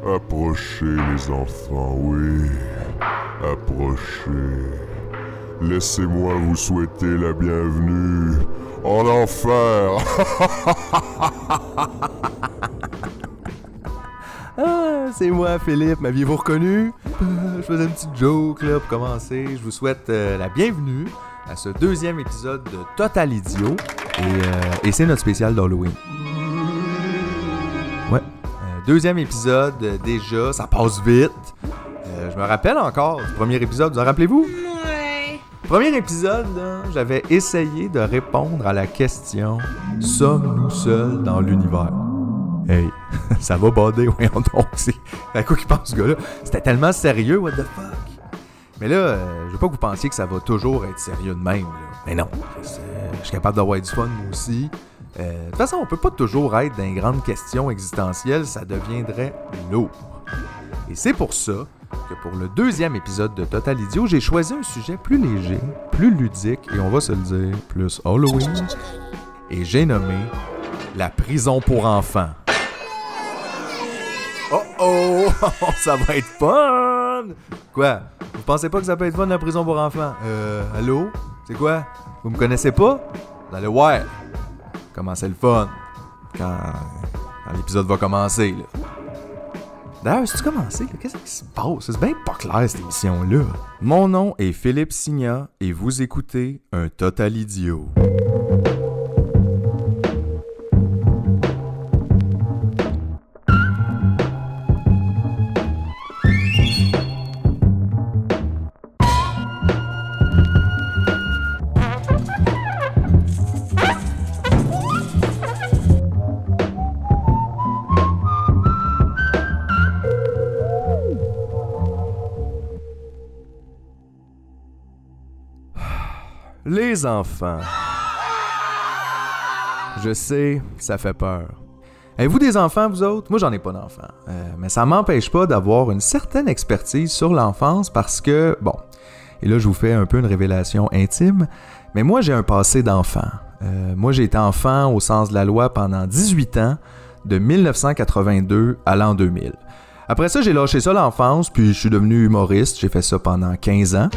Approchez les enfants, oui. Approchez. Laissez-moi vous souhaiter la bienvenue en enfer. Ah, c'est moi, Philippe. M'aviez-vous reconnu? Je faisais une petite joke là pour commencer. Je vous souhaite la bienvenue à ce deuxième épisode de Total Idiot. Et c'est notre spécial d'Halloween. Ouais. Deuxième épisode déjà, ça passe vite. Je me rappelle encore du premier épisode, vous en rappelez-vous? Ouais. Premier épisode, là, j'avais essayé de répondre à la question « Sommes-nous seuls dans l'univers? » Hey, ça va bader, voyons donc, c'est à quoi qu'il pense ce gars-là? C'était tellement sérieux, what the fuck? Mais là, je veux pas que vous pensiez que ça va toujours être sérieux de même, là. Mais non, je suis capable d'avoir du fun, moi aussi. De toute façon, on peut pas toujours être dans les grandes questions existentielles, ça deviendrait lourd. Et c'est pour ça que pour le deuxième épisode de Total Idiot, j'ai choisi un sujet plus léger, plus ludique, et on va se le dire, plus Halloween. Et j'ai nommé la prison pour enfants. Oh oh! Ça va être fun! Quoi? Vous pensez pas que ça peut être fun la prison pour enfants? Allô? C'est quoi? Vous me connaissez pas? Vous allez voir comment c'est le fun quand l'épisode va commencer, là. D'ailleurs, c'est-tu commencé? Là? Qu'est-ce qui se passe? C'est bien pas clair, cette émission-là. Mon nom est Philippe Signa et vous écoutez un Total Idiot. Les enfants. Je sais, ça fait peur. Avez-vous des enfants, vous autres? Moi, j'en ai pas d'enfants. Mais ça m'empêche pas d'avoir une certaine expertise sur l'enfance parce que, bon, et là, je vous fais un peu une révélation intime, mais moi, j'ai un passé d'enfant. Moi, j'ai été enfant au sens de la loi pendant 18 ans, de 1982 à l'an 2000. Après ça, j'ai lâché ça l'enfance, puis je suis devenu humoriste. J'ai fait ça pendant 15 ans.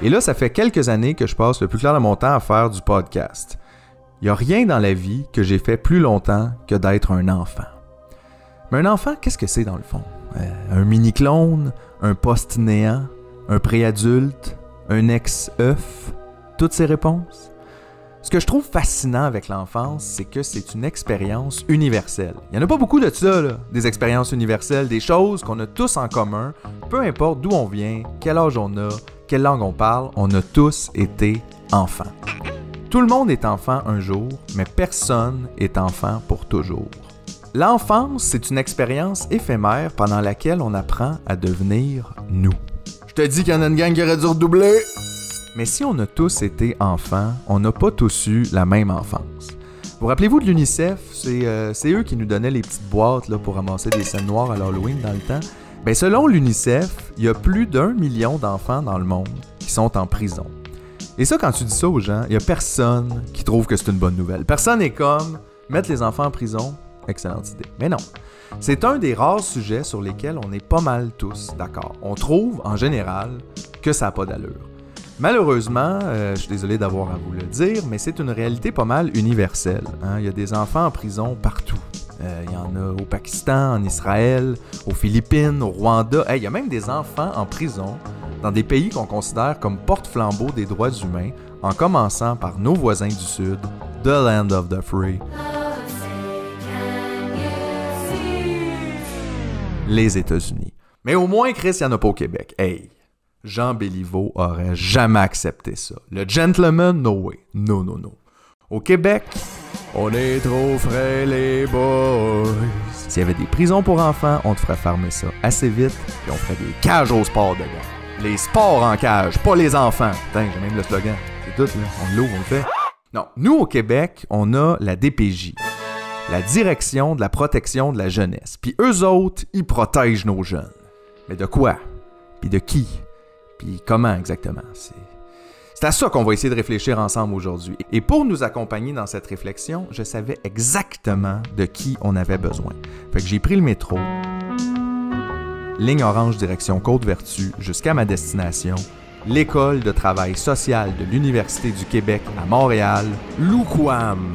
Et là, ça fait quelques années que je passe le plus clair de mon temps à faire du podcast. Il n'y a rien dans la vie que j'ai fait plus longtemps que d'être un enfant. Mais un enfant, qu'est-ce que c'est dans le fond? Un mini-clone? Un post-néant? Un pré-adulte? Un ex-œuf? Toutes ces réponses? Ce que je trouve fascinant avec l'enfance, c'est que c'est une expérience universelle. Il n'y en a pas beaucoup de ça, là, des expériences universelles, des choses qu'on a tous en commun, peu importe d'où on vient, quel âge on a, quelle langue on parle, on a tous été enfants. Tout le monde est enfant un jour, mais personne est enfant pour toujours. L'enfance, c'est une expérience éphémère pendant laquelle on apprend à devenir nous. Je te dis qu'il y en a une gang qui aurait dû redoubler! Mais si on a tous été enfants, on n'a pas tous eu la même enfance. Vous rappelez-vous de l'UNICEF? C'est eux qui nous donnaient les petites boîtes là, pour ramasser des scènes noires à l'Halloween dans le temps. Ben, selon l'UNICEF, il y a plus d'1 million d'enfants dans le monde qui sont en prison. Et ça, quand tu dis ça aux gens, il n'y a personne qui trouve que c'est une bonne nouvelle. Personne n'est comme mettre les enfants en prison, excellente idée. Mais non, c'est un des rares sujets sur lesquels on est pas mal tous d'accord. On trouve, en général, que ça n'a pas d'allure. Malheureusement, je suis désolé d'avoir à vous le dire, mais c'est une réalité pas mal universelle. Hein? Il y a des enfants en prison partout. Il y en a au Pakistan, en Israël, aux Philippines, au Rwanda. Il y a même des enfants en prison dans des pays qu'on considère comme porte-flambeaux des droits humains, en commençant par nos voisins du Sud, the land of the free, les États-Unis. Mais au moins, Chris, il n'y en a pas au Québec. Hey! Jean Béliveau aurait jamais accepté ça. Le gentleman, no way. No, no, no. Au Québec, on est trop frais, les boys. S'il y avait des prisons pour enfants, on te ferait fermer ça assez vite, puis on ferait des cages au sport dedans. Les sports en cage, pas les enfants. Putain, j'ai même le slogan. C'est tout, là. On l'ouvre, on le fait. Non, nous, au Québec, on a la DPJ, la Direction de la protection de la jeunesse. Puis eux autres, ils protègent nos jeunes. Mais de quoi? Puis de qui? Puis comment exactement? C'est à ça qu'on va essayer de réfléchir ensemble aujourd'hui. Et pour nous accompagner dans cette réflexion, je savais exactement de qui on avait besoin. Fait que j'ai pris le métro, ligne orange direction Côte-Vertu, jusqu'à ma destination, l'École de travail social de l'Université du Québec à Montréal, l'UQAM.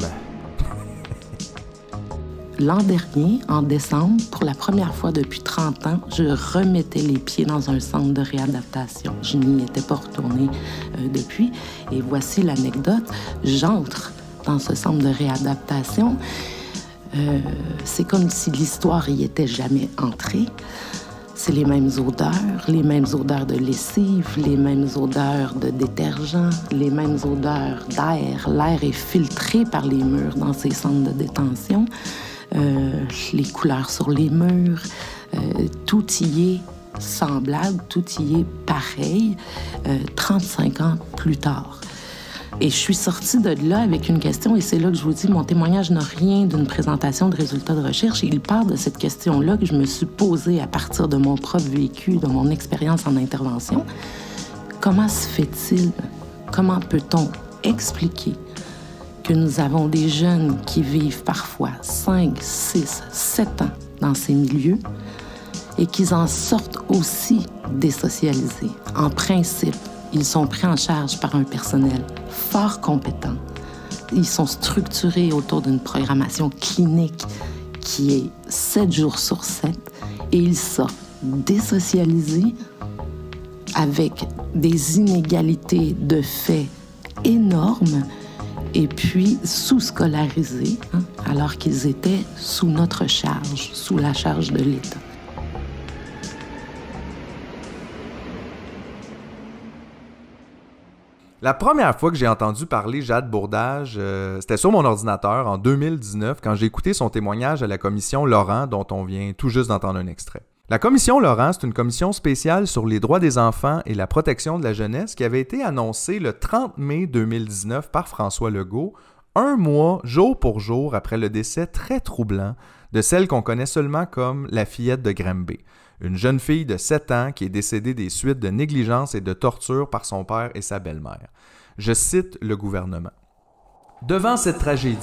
L'an dernier, en décembre, pour la première fois depuis 30 ans, je remettais les pieds dans un centre de réadaptation. Je n'y étais pas retournée depuis. Et voici l'anecdote. J'entre dans ce centre de réadaptation. C'est comme si l'histoire y était jamais entrée. C'est les mêmes odeurs de lessive, les mêmes odeurs de détergent, les mêmes odeurs d'air. L'air est filtré par les murs dans ces centres de détention. Les couleurs sur les murs, tout y est semblable, tout y est pareil, 35 ans plus tard. Et je suis sortie de là avec une question, et c'est là que je vous dis, mon témoignage n'a rien d'une présentation de résultats de recherche. Il part de cette question-là que je me suis posée à partir de mon propre vécu, de mon expérience en intervention. Comment se fait-il, comment peut-on expliquer que nous avons des jeunes qui vivent parfois 5, 6, 7 ans dans ces milieux et qu'ils en sortent aussi désocialisés? En principe, ils sont pris en charge par un personnel fort compétent. Ils sont structurés autour d'une programmation clinique qui est 7 jours sur 7 et ils sortent désocialisés avec des inégalités de fait énormes et puis sous-scolarisés, alors qu'ils étaient sous notre charge, sous la charge de l'État. La première fois que j'ai entendu parler Jade Bourdage, c'était sur mon ordinateur en 2019 quand j'ai écouté son témoignage à la commission Laurent dont on vient tout juste d'entendre un extrait. La commission Laurent, c'est une commission spéciale sur les droits des enfants et la protection de la jeunesse qui avait été annoncée le 30 mai 2019 par François Legault, un mois, jour pour jour, après le décès très troublant de celle qu'on connaît seulement comme la fillette de Granby, une jeune fille de 7 ans qui est décédée des suites de négligence et de torture par son père et sa belle-mère. Je cite le gouvernement. Devant cette tragédie,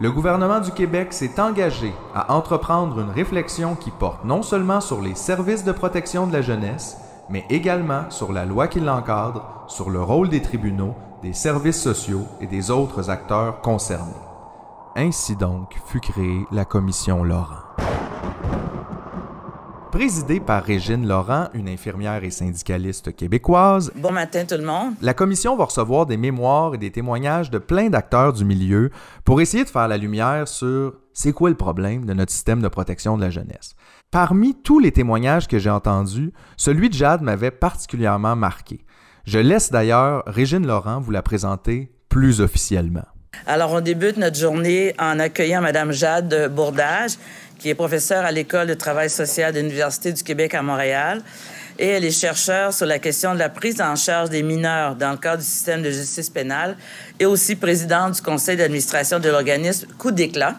le gouvernement du Québec s'est engagé à entreprendre une réflexion qui porte non seulement sur les services de protection de la jeunesse, mais également sur la loi qui l'encadre, sur le rôle des tribunaux, des services sociaux et des autres acteurs concernés. Ainsi donc fut créée la commission Laurent. Présidée par Régine Laurent, une infirmière et syndicaliste québécoise. Bon matin tout le monde. La commission va recevoir des mémoires et des témoignages de plein d'acteurs du milieu pour essayer de faire la lumière sur c'est quoi le problème de notre système de protection de la jeunesse. Parmi tous les témoignages que j'ai entendus, celui de Jade m'avait particulièrement marqué. Je laisse d'ailleurs Régine Laurent vous la présenter plus officiellement. Alors, on débute notre journée en accueillant Mme Jade Bourdage, qui est professeure à l'École de travail social de l'Université du Québec à Montréal. Et elle est chercheure sur la question de la prise en charge des mineurs dans le cadre du système de justice pénale et aussi présidente du conseil d'administration de l'organisme Coup d'éclat.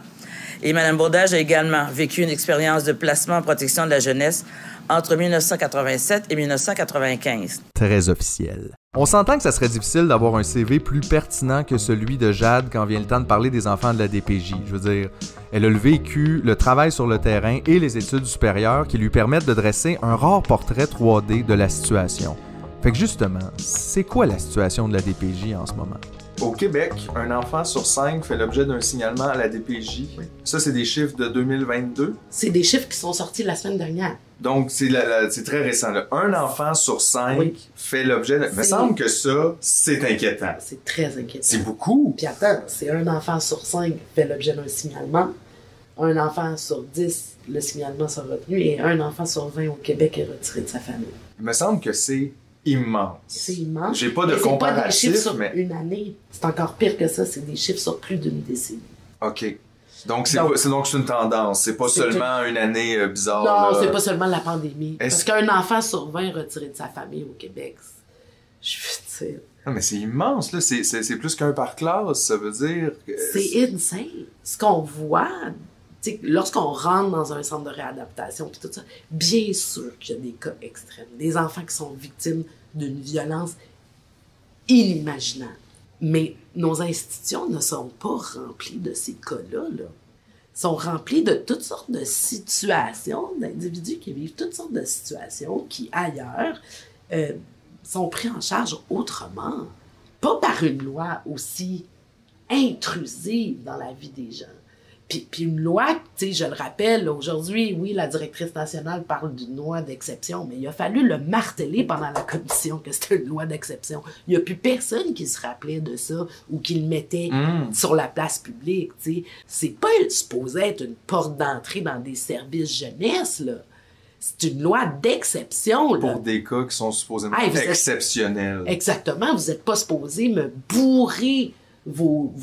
Et Mme Bourdage a également vécu une expérience de placement en protection de la jeunesse entre 1987 et 1995. Très officiel. On s'entend que ça serait difficile d'avoir un CV plus pertinent que celui de Jade quand vient le temps de parler des enfants de la DPJ. Je veux dire, elle a le vécu, le travail sur le terrain et les études supérieures qui lui permettent de dresser un rare portrait 3D de la situation. Fait que justement, c'est quoi la situation de la DPJ en ce moment? Au Québec, un enfant sur 5 fait l'objet d'un signalement à la DPJ. Oui. Ça, c'est des chiffres de 2022. C'est des chiffres qui sont sortis la semaine dernière. Donc, c'est très récent. Là. Un enfant sur 5 fait l'objet de... Il me semble que ça, c'est inquiétant. C'est très inquiétant. C'est beaucoup. Puis attends, c'est un enfant sur 5 fait l'objet d'un signalement. Un enfant sur 10, le signalement sera retenu. Et un enfant sur 20 au Québec est retiré de sa famille. Il me semble que c'est immense. C'est immense. J'ai pas de comparatif, c'est pas des chiffres sur une année. C'est encore pire que ça. C'est des chiffres sur plus d'une décennie. OK. Donc, c'est une tendance. C'est pas seulement une année bizarre. Non, là. c'est pas seulement la pandémie. Parce qu'un enfant sur 20 retiré de sa famille au Québec, je veux dire... Non, mais c'est immense, là. C'est plus qu'un par classe. Ça veut dire... C'est insane. Ce qu'on voit... Lorsqu'on rentre dans un centre de réadaptation, puis tout ça, bien sûr qu'il y a des cas extrêmes. Des enfants qui sont victimes d'une violence inimaginable. Mais nos institutions ne sont pas remplies de ces cas-là, là. Sont remplis de toutes sortes de situations, d'individus qui vivent toutes sortes de situations qui, ailleurs, sont pris en charge autrement. Pas par une loi aussi intrusive dans la vie des gens. Puis une loi, tu sais, je le rappelle, aujourd'hui, oui, la directrice nationale parle d'une loi d'exception, mais il a fallu le marteler pendant la commission que c'était une loi d'exception. Il n'y a plus personne qui se rappelait de ça ou qui le mettait sur la place publique, tu sais. C'est pas supposé être une porte d'entrée dans des services jeunesse, là. C'est une loi d'exception, là. Pour des cas qui sont supposément exceptionnels. Exactement. Vous n'êtes pas supposé me bourrer vos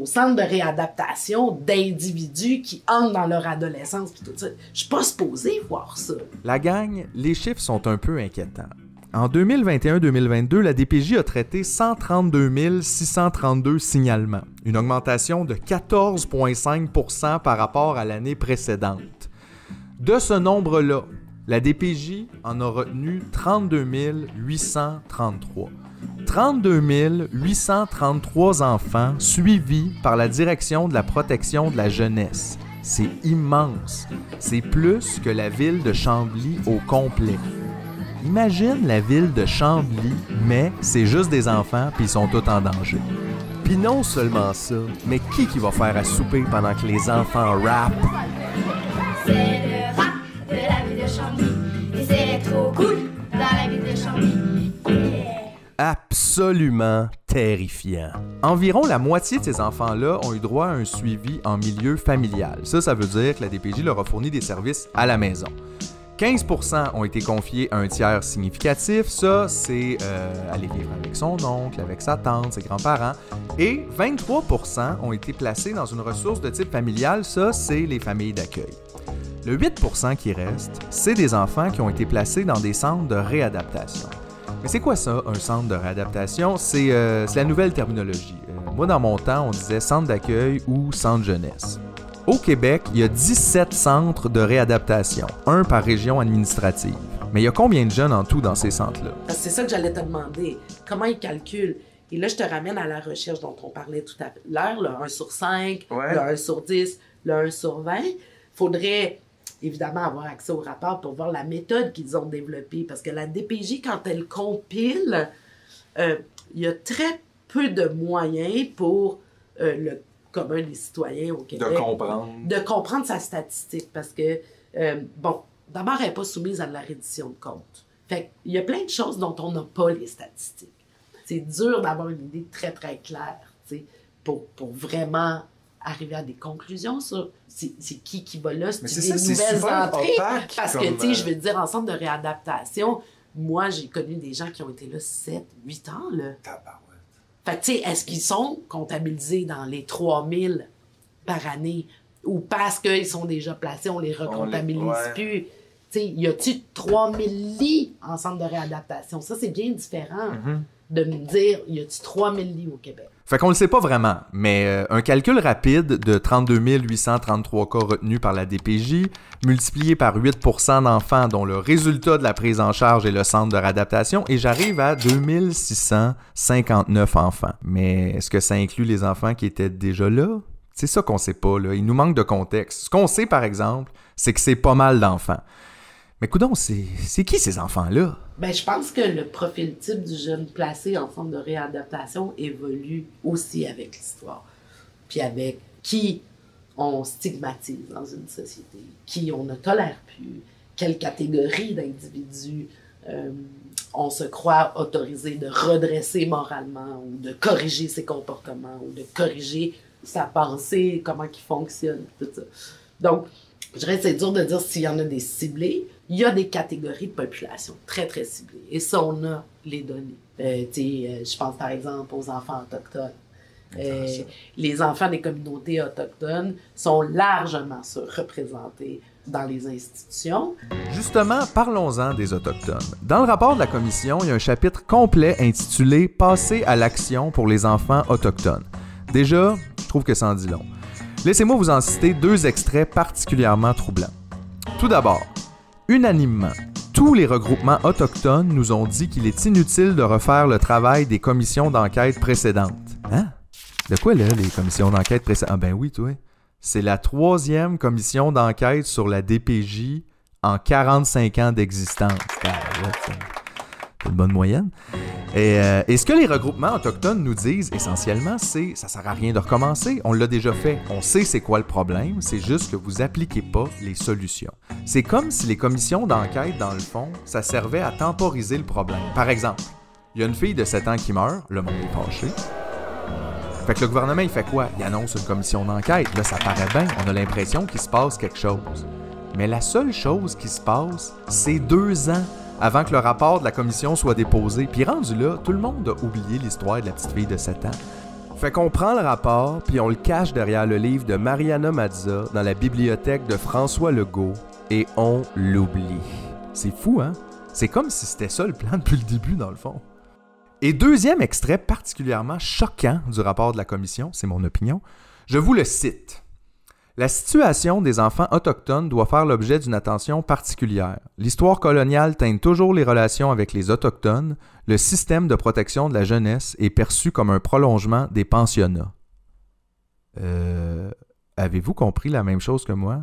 centres de réadaptation d'individus qui entrent dans leur adolescence pis tout ça. Je suis pas supposée voir ça. La gang, les chiffres sont un peu inquiétants. En 2021-2022, la DPJ a traité 132 632 signalements, une augmentation de 14,5% par rapport à l'année précédente. De ce nombre-là, la DPJ en a retenu 32 833. 32 833 enfants suivis par la Direction de la protection de la jeunesse. C'est immense. C'est plus que la ville de Chambly au complet. Imagine la ville de Chambly, mais c'est juste des enfants puis ils sont tous en danger. Puis non seulement ça, mais qui va faire à souper pendant que les enfants rappent? C'est le rap de la ville de Chambly. Et c'est trop cool dans la ville de Chambly. Absolument terrifiant. Environ la moitié de ces enfants-là ont eu droit à un suivi en milieu familial. Ça veut dire que la DPJ leur a fourni des services à la maison. 15% ont été confiés à un tiers significatif. Ça, c'est aller vivre avec son oncle, avec sa tante, ses grands-parents. Et 23% ont été placés dans une ressource de type familial. Ça, c'est les familles d'accueil. Le 8% qui reste, c'est des enfants qui ont été placés dans des centres de réadaptation. Mais c'est quoi ça, un centre de réadaptation? C'est la nouvelle terminologie. Moi, dans mon temps, on disait centre d'accueil ou centre jeunesse. Au Québec, il y a 17 centres de réadaptation, un par région administrative. Mais il y a combien de jeunes en tout dans ces centres-là? Parce que c'est ça que j'allais te demander. Comment ils calculent? Et là, je te ramène à la recherche dont on parlait tout à l'heure, le 1 sur 5, le 1 sur 10, le 1 sur 20. Il faudrait évidemment avoir accès au rapport pour voir la méthode qu'ils ont développée. Parce que la DPJ, quand elle compile, il y a très peu de moyens pour le commun des citoyens au Québec. De comprendre sa statistique. Parce que, d'abord, elle n'est pas soumise à la reddition de compte. Fait qu'il y a plein de choses dont on n'a pas les statistiques. C'est dur d'avoir une idée très, très claire, tu sais, pour vraiment arriver à des conclusions sur c'est qui va là, c'est des nouvelles entrées. Parce que, tu sais, je veux dire, en centre de réadaptation, moi, j'ai connu des gens qui ont été là 7, 8 ans, là. Fait que, tu sais, est-ce qu'ils sont comptabilisés dans les 3000 par année ou parce qu'ils sont déjà placés, on les recomptabilise plus? Tu sais, y a-tu 3000 lits en centre de réadaptation? Ça, c'est bien différent de me dire, y a-tu 3000 lits au Québec? Fait qu'on le sait pas vraiment, mais un calcul rapide de 32 833 cas retenus par la DPJ, multiplié par 8% d'enfants dont le résultat de la prise en charge est le centre de réadaptation, et j'arrive à 2659 enfants. Mais est-ce que ça inclut les enfants qui étaient déjà là? C'est ça qu'on sait pas, là. Il nous manque de contexte. Ce qu'on sait, par exemple, c'est que c'est pas mal d'enfants. Mais coudonc, c'est qui ces enfants-là? Ben, je pense que le profil type du jeune placé en centre de réadaptation évolue aussi avec l'histoire. Puis avec qui on stigmatise dans une société, qui on ne tolère plus, quelle catégorie d'individus on se croit autorisé de redresser moralement ou de corriger ses comportements ou de corriger sa pensée, comment il fonctionne, tout ça. Donc, je dirais que c'est dur de dire s'il y en a des ciblés. Il y a des catégories de population très, très ciblées. Et ça, on a les données. Je pense par exemple aux enfants autochtones. Les enfants des communautés autochtones sont largement surreprésentés dans les institutions. Justement, parlons-en des Autochtones. Dans le rapport de la Commission, il y a un chapitre complet intitulé « Passer à l'action pour les enfants autochtones ». Déjà, je trouve que ça en dit long. Laissez-moi vous en citer 2 extraits particulièrement troublants. Tout d'abord, unanimement, Tous les regroupements autochtones nous ont dit qu'il est inutile de refaire le travail des commissions d'enquête précédentes. Hein? De quoi, là, les commissions d'enquête précédentes? Ah ben oui, toi. C'est la 3e commission d'enquête sur la DPJ en 45 ans d'existence. C'est une bonne moyenne. Et ce que les regroupements autochtones nous disent essentiellement, c'est ça sert à rien de recommencer. On l'a déjà fait. On sait c'est quoi le problème. C'est juste que vous appliquez pas les solutions. C'est comme si les commissions d'enquête, dans le fond, ça servait à temporiser le problème. Par exemple, il y a une fille de 7 ans qui meurt, le monde est fâché. Fait que le gouvernement, il fait quoi? Il annonce une commission d'enquête. Là, ça paraît bien. On a l'impression qu'il se passe quelque chose. Mais la seule chose qui se passe, c'est 2 ans avant que le rapport de la commission soit déposé. Puis rendu là, tout le monde a oublié l'histoire de la petite fille de 7 ans. Fait qu'on prend le rapport, puis on le cache derrière le livre de Mariana Mazza dans la bibliothèque de François Legault, et on l'oublie. C'est fou, hein? C'est comme si c'était ça le plan depuis le début, dans le fond. Et deuxième extrait particulièrement choquant du rapport de la commission, c'est mon opinion, je vous le cite. La situation des enfants autochtones doit faire l'objet d'une attention particulière. L'histoire coloniale teinte toujours les relations avec les Autochtones. Le système de protection de la jeunesse est perçu comme un prolongement des pensionnats. Avez-vous compris la même chose que moi?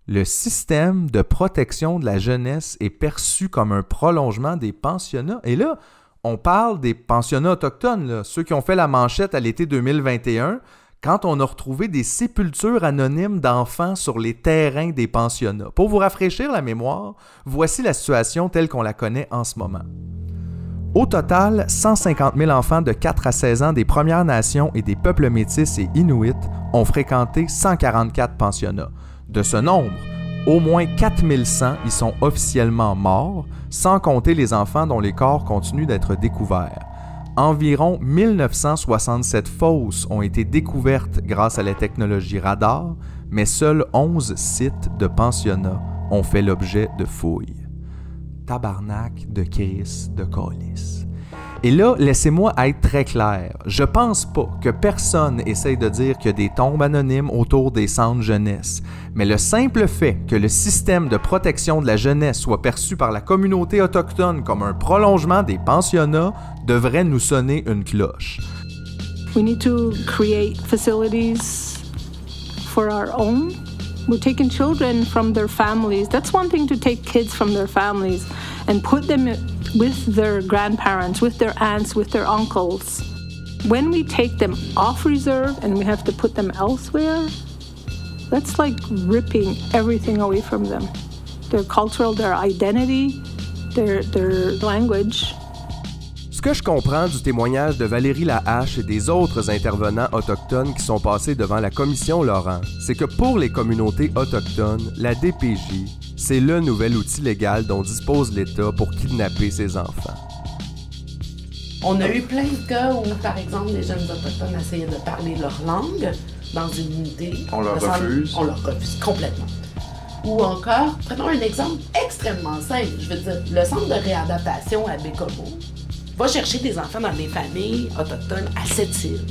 Le système de protection de la jeunesse est perçu comme un prolongement des pensionnats. Et là, on parle des pensionnats autochtones, là, ceux qui ont fait la manchette à l'été 2021, quand on a retrouvé des sépultures anonymes d'enfants sur les terrains des pensionnats. Pour vous rafraîchir la mémoire, voici la situation telle qu'on la connaît en ce moment. Au total, 150 000 enfants de 4 à 16 ans des Premières Nations et des peuples métis et inuits ont fréquenté 144 pensionnats. De ce nombre, au moins 4100 y sont officiellement morts, sans compter les enfants dont les corps continuent d'être découverts. Environ 1967 fosses ont été découvertes grâce à la technologie radar, mais seuls 11 sites de pensionnats ont fait l'objet de fouilles. Tabarnak de Chris de Calice. Et là, laissez-moi être très clair. Je pense pas que personne essaye de dire qu'il y a des tombes anonymes autour des centres jeunesse. Mais le simple fait que le système de protection de la jeunesse soit perçu par la communauté autochtone comme un prolongement des pensionnats devrait nous sonner une cloche. We need to create facilities for our own. We're taking children from their families. That's one thing to take kids from their families and put them with their grandparents, with their aunts, with their uncles. When we take them off reserve and we have to put them elsewhere, that's like ripping everything away from them. Their cultural, their identity, their language. Ce que je comprends du témoignage de Valérie Lahache et des autres intervenants autochtones qui sont passés devant la commission Laurent, c'est que pour les communautés autochtones, la DPJ, c'est le nouvel outil légal dont dispose l'État pour kidnapper ses enfants. On a eu plein de cas où, par exemple, les jeunes autochtones essayaient de parler leur langue dans une unité. On leur refuse. On leur refuse complètement. Ou encore, prenons un exemple extrêmement simple. Je veux dire, le centre de réadaptation à Bécomo va chercher des enfants dans des familles autochtones à Sept-Îles.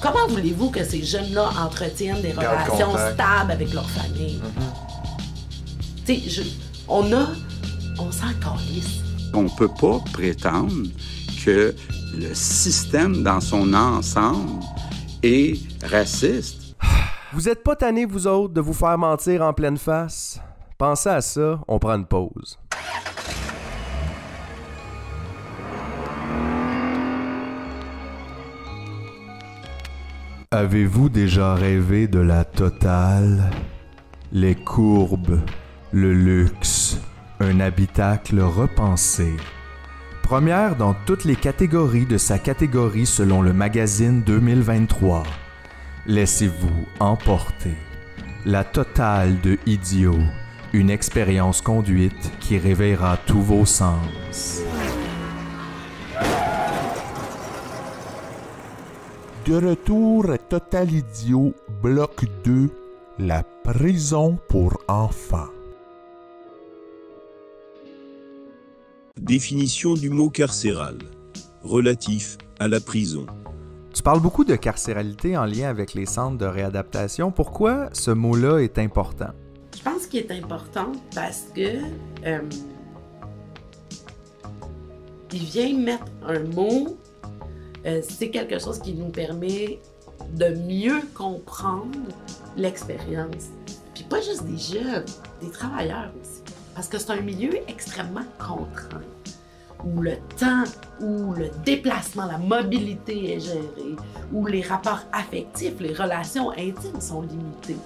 Comment voulez-vous que ces jeunes-là entretiennent des relations stables avec leur famille? Tu sais, on s'en calisse. On ne peut pas prétendre que le système dans son ensemble est raciste. Vous êtes pas tannés, vous autres, de vous faire mentir en pleine face? Pensez à ça, on prend une pause. Avez-vous déjà rêvé de la totale? Les courbes, le luxe, un habitacle repensé. Première dans toutes les catégories de sa catégorie selon le magazine 2023. Laissez-vous emporter. La totale de Idiot, une expérience conduite qui réveillera tous vos sens. De retour à Total Idiot, bloc 2, la prison pour enfants. Définition du mot carcéral, relatif à la prison. Tu parles beaucoup de carcéralité en lien avec les centres de réadaptation. Pourquoi ce mot-là est important? Je pense qu'il est important parce que il vient mettre un mot, c'est quelque chose qui nous permet de mieux comprendre l'expérience. Puis pas juste des jeunes, des travailleurs aussi. Parce que c'est un milieu extrêmement contraint, où le temps, où le déplacement, la mobilité est gérée, où les rapports affectifs, les relations intimes sont limitées.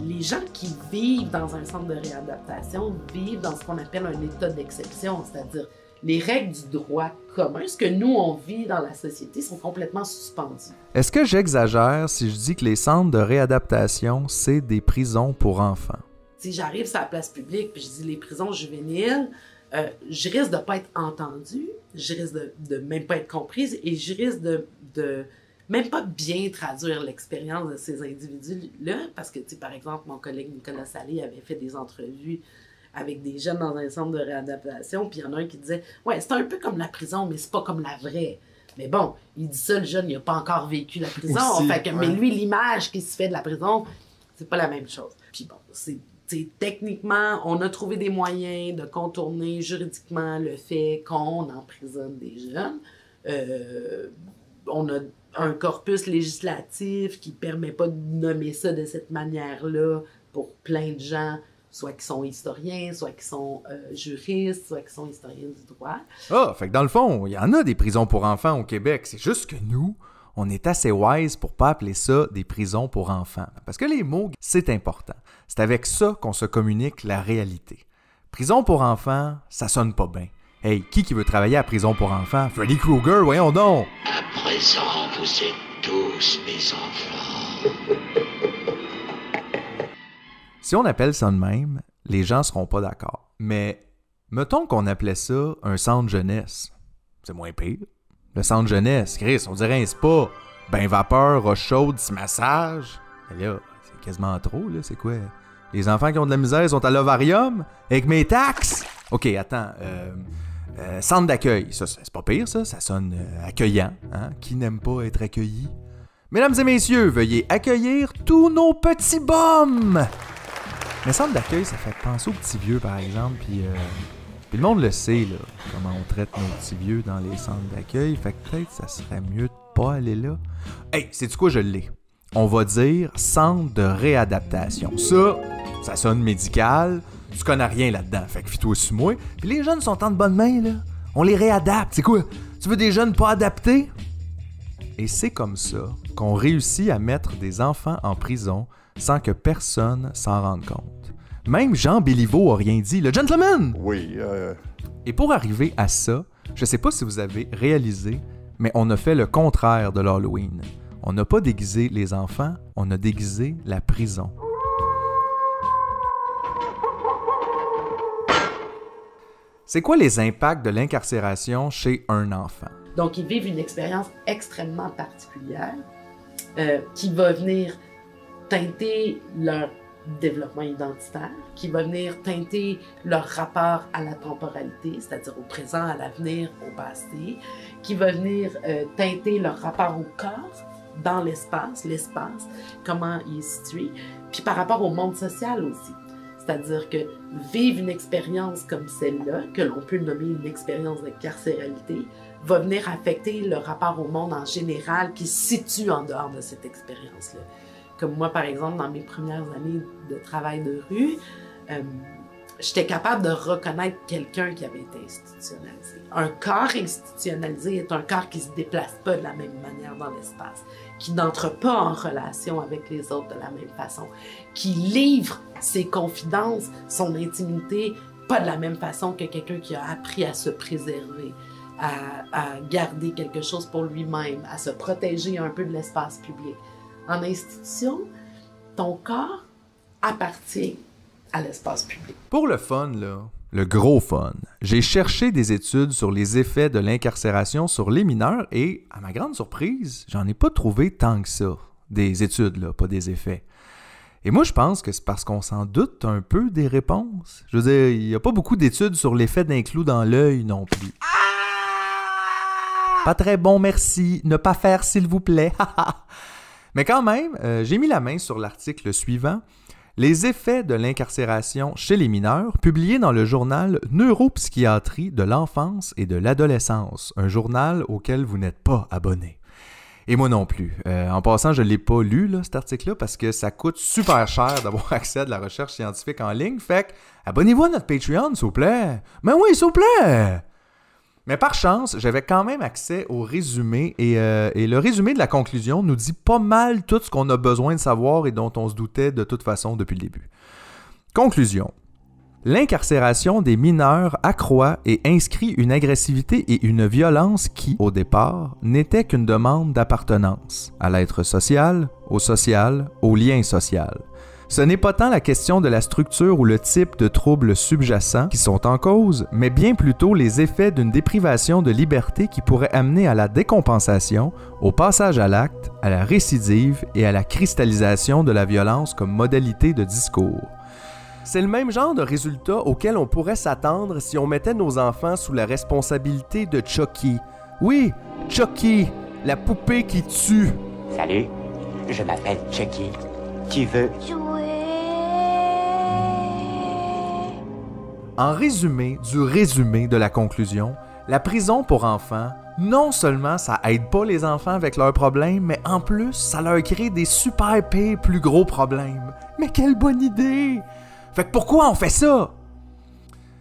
Les gens qui vivent dans un centre de réadaptation vivent dans ce qu'on appelle un état d'exception, c'est-à-dire les règles du droit commun, ce que nous, on vit dans la société, sont complètement suspendues. Est-ce que j'exagère si je dis que les centres de réadaptation, c'est des prisons pour enfants? Si j'arrive sur la place publique puis je dis les prisons juvéniles, je risque de ne pas être entendue, je risque de même pas être comprise et je risque de même pas bien traduire l'expérience de ces individus-là parce que, par exemple, mon collègue Nicolas Salé avait fait des entrevues avec des jeunes dans un centre de réadaptation, puis il y en a un qui disait « Ouais, c'est un peu comme la prison, mais c'est pas comme la vraie. » Mais bon, il dit ça, le jeune, il n'a pas encore vécu la prison. Aussi, fait que, ouais. Mais lui, l'image qui se fait de la prison, c'est pas la même chose. Puis bon, techniquement, on a trouvé des moyens de contourner juridiquement le fait qu'on emprisonne des jeunes. On a un corpus législatif qui ne permet pas de nommer ça de cette manière-là pour plein de gens, soit qui sont historiens, soit qui sont juristes, soit qui sont historiens du droit. Ah, fait que dans le fond, il y en a des prisons pour enfants au Québec. C'est juste que nous, on est assez wise pour pas appeler ça des prisons pour enfants. Parce que les mots, c'est important. C'est avec ça qu'on se communique la réalité. Prison pour enfants, ça sonne pas bien. Hey, qui veut travailler à prison pour enfants? Freddy Krueger, voyons donc! À présent, vous êtes tous mes enfants. Si on appelle ça de même, les gens seront pas d'accord. Mais mettons qu'on appelait ça un centre jeunesse. C'est moins pire. Le centre jeunesse, Chris, on dirait un spa. Bain vapeur, roche chaude, petit massage. Mais là, c'est quasiment trop, là. C'est quoi? Les enfants qui ont de la misère sont à l'ovarium? Avec mes taxes? OK, attends. Centre d'accueil. Ça, c'est pas pire, ça. Ça sonne accueillant. Hein? Qui n'aime pas être accueilli? Mesdames et messieurs, veuillez accueillir tous nos petits bums! Mais centre d'accueil, ça fait penser aux petits vieux, par exemple, puis le monde le sait, là, comment on traite nos petits vieux dans les centres d'accueil, fait que peut-être ça serait mieux de pas aller là. Hey, sais-tu quoi, je l'ai? On va dire centre de réadaptation. Ça sonne médical, tu connais rien là-dedans, fait que fie-toi sur moi. Puis les jeunes sont en de bonne main, là. On les réadapte, c'est quoi? Tu veux des jeunes pas adaptés? Et c'est comme ça qu'on réussit à mettre des enfants en prison sans que personne s'en rende compte. Même Jean Béliveau a rien dit, le gentleman! Oui, Et pour arriver à ça, je sais pas si vous avez réalisé, mais on a fait le contraire de l'Halloween. On n'a pas déguisé les enfants, on a déguisé la prison. C'est quoi les impacts de l'incarcération chez un enfant? Donc, ils vivent une expérience extrêmement particulière qui va venir teinter leur développement identitaire, qui va venir teinter leur rapport à la temporalité, c'est-à-dire au présent, à l'avenir, au passé, qui va venir teinter leur rapport au corps dans l'espace, comment il est situé, puis par rapport au monde social aussi. C'est-à-dire que vivre une expérience comme celle-là, que l'on peut nommer une expérience de carcéralité, va venir affecter le rapport au monde en général qui se situe en dehors de cette expérience-là. Comme moi, par exemple, dans mes premières années de travail de rue, j'étais capable de reconnaître quelqu'un qui avait été institutionnalisé. Un corps institutionnalisé est un corps qui ne se déplace pas de la même manière dans l'espace, qui n'entre pas en relation avec les autres de la même façon, qui livre ses confidences, son intimité, pas de la même façon que quelqu'un qui a appris à se préserver, à garder quelque chose pour lui-même, à se protéger un peu de l'espace public. En institution, ton corps appartient à l'espace public. Pour le fun, là, le gros fun, j'ai cherché des études sur les effets de l'incarcération sur les mineurs et, à ma grande surprise, j'en ai pas trouvé tant que ça. Des études, là, pas des effets. Et moi, je pense que c'est parce qu'on s'en doute un peu des réponses. Je veux dire, il n'y a pas beaucoup d'études sur l'effet d'un clou dans l'œil non plus. Pas très bon, merci. Ne pas faire, s'il vous plaît. Mais quand même, j'ai mis la main sur l'article suivant. Les effets de l'incarcération chez les mineurs, publié dans le journal Neuropsychiatrie de l'enfance et de l'adolescence, un journal auquel vous n'êtes pas abonné. Et moi non plus. En passant, je ne l'ai pas lu, là, cet article-là, parce que ça coûte super cher d'avoir accès à de la recherche scientifique en ligne. Fait que, abonnez-vous à notre Patreon, s'il vous plaît. Mais oui, s'il vous plaît! Mais par chance, j'avais quand même accès au résumé et le résumé de la conclusion nous dit pas mal tout ce qu'on a besoin de savoir et dont on se doutait de toute façon depuis le début. Conclusion. L'incarcération des mineurs accroît et inscrit une agressivité et une violence qui, au départ, n'était qu'une demande d'appartenance à l'être social, au lien social. Ce n'est pas tant la question de la structure ou le type de troubles sous-jacents qui sont en cause, mais bien plutôt les effets d'une déprivation de liberté qui pourrait amener à la décompensation, au passage à l'acte, à la récidive et à la cristallisation de la violence comme modalité de discours. C'est le même genre de résultat auquel on pourrait s'attendre si on mettait nos enfants sous la responsabilité de Chucky. Oui, Chucky, la poupée qui tue. Salut, je m'appelle Chucky. Tu veux jouer? En résumé du résumé de la conclusion, la prison pour enfants, non seulement ça aide pas les enfants avec leurs problèmes, mais en plus, ça leur crée des super pires plus gros problèmes. Mais quelle bonne idée! Fait que pourquoi on fait ça?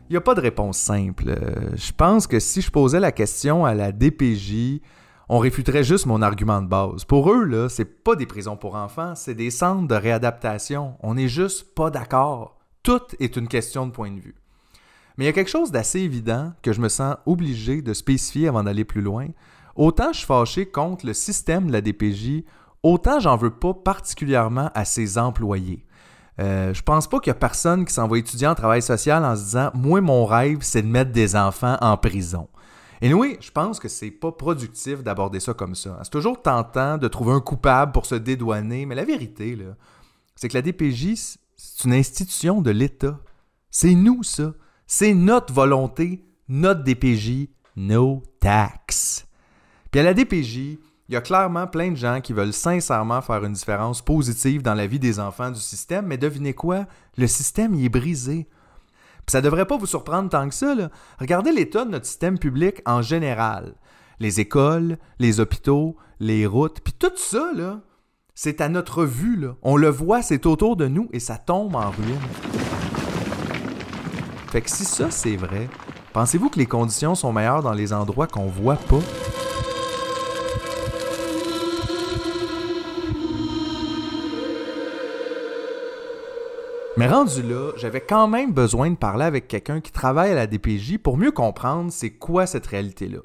Il n'y a pas de réponse simple. Je pense que si je posais la question à la DPJ, on réfuterait juste mon argument de base. Pour eux, là, c'est pas des prisons pour enfants, c'est des centres de réadaptation. On n'est juste pas d'accord. Tout est une question de point de vue. Mais il y a quelque chose d'assez évident que je me sens obligé de spécifier avant d'aller plus loin. Autant je suis fâché contre le système de la DPJ, autant j'en veux pas particulièrement à ses employés. Je pense pas qu'il y a personne qui s'en va étudier en travail social en se disant « Moi, mon rêve, c'est de mettre des enfants en prison ». Et oui, je pense que c'est pas productif d'aborder ça comme ça. C'est toujours tentant de trouver un coupable pour se dédouaner, mais la vérité, là, c'est que la DPJ, c'est une institution de l'État. C'est nous, ça. C'est notre volonté, notre DPJ, no tax. Puis à la DPJ, il y a clairement plein de gens qui veulent sincèrement faire une différence positive dans la vie des enfants du système, mais devinez quoi? Le système, il est brisé. Puis ça devrait pas vous surprendre tant que ça, là. Regardez l'état de notre système public en général. Les écoles, les hôpitaux, les routes, puis tout ça, là, c'est à notre vue, là. On le voit, c'est autour de nous et ça tombe en ruine. Fait que si ça, c'est vrai, pensez-vous que les conditions sont meilleures dans les endroits qu'on voit pas? Mais rendu là, j'avais quand même besoin de parler avec quelqu'un qui travaille à la DPJ pour mieux comprendre c'est quoi cette réalité-là.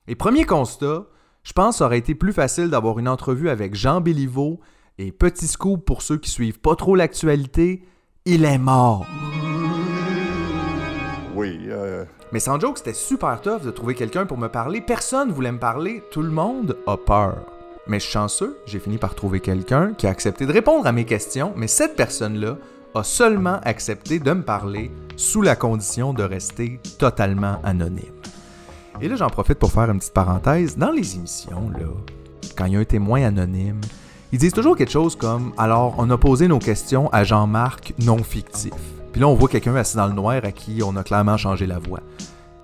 Et premier constat, je pense que ça aurait été plus facile d'avoir une entrevue avec Jean Béliveau et petit scoop pour ceux qui suivent pas trop l'actualité, il est mort. Oui, Mais sans joke, c'était super tough de trouver quelqu'un pour me parler. Personne voulait me parler, tout le monde a peur. Mais je suis chanceux, j'ai fini par trouver quelqu'un qui a accepté de répondre à mes questions, mais cette personne-là a seulement accepté de me parler sous la condition de rester totalement anonyme. Et là, j'en profite pour faire une petite parenthèse. Dans les émissions, là, quand il y a un témoin anonyme, ils disent toujours quelque chose comme « Alors, on a posé nos questions à Jean-Marc non fictif. » Puis là, on voit quelqu'un assis dans le noir à qui on a clairement changé la voix.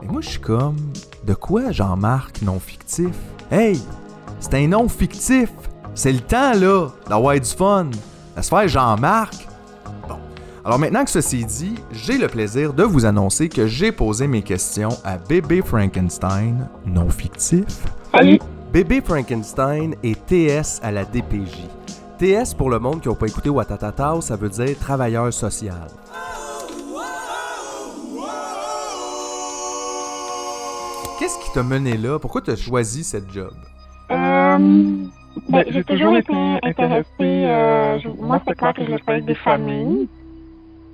Et moi, je suis comme « De quoi Jean-Marc non fictif? Hey, c'est un nom fictif! C'est le temps, là, d'avoir du fun! Laisse faire Jean-Marc! » Bon. Alors maintenant que ceci dit, j'ai le plaisir de vous annoncer que j'ai posé mes questions à Bébé Frankenstein, non fictif. Salut! Bébé Frankenstein est TS à la DPJ. TS, pour le monde qui n'a pas écouté Watatatao, ça veut dire travailleur social. Qu'est-ce qui t'a mené là? Pourquoi tu as choisi cette job? J'ai toujours été intéressée. Moi, c'est clair que je travaille avec des familles.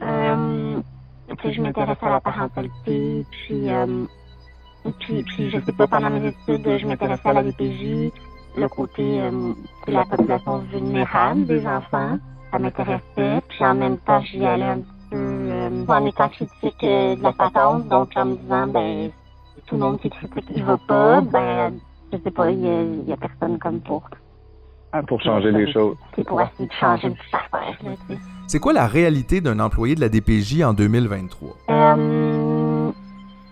Je m'intéresse à la parentalité. Puis, je sais pas, pendant mes études, je m'intéressais à la DPJ. Le côté de la population vulnérable des enfants, ça m'intéressait. Puis en même temps, j'y allais un petit peu en étant critique de la patente. Donc, en me disant, ben, tout le monde qui critique, il va pas, ben, je sais pas, il y a personne comme pour Pour changer les choses. C'est pour essayer de changer une petite affaire, là, tu sais. C'est quoi la réalité d'un employé de la DPJ en 2023?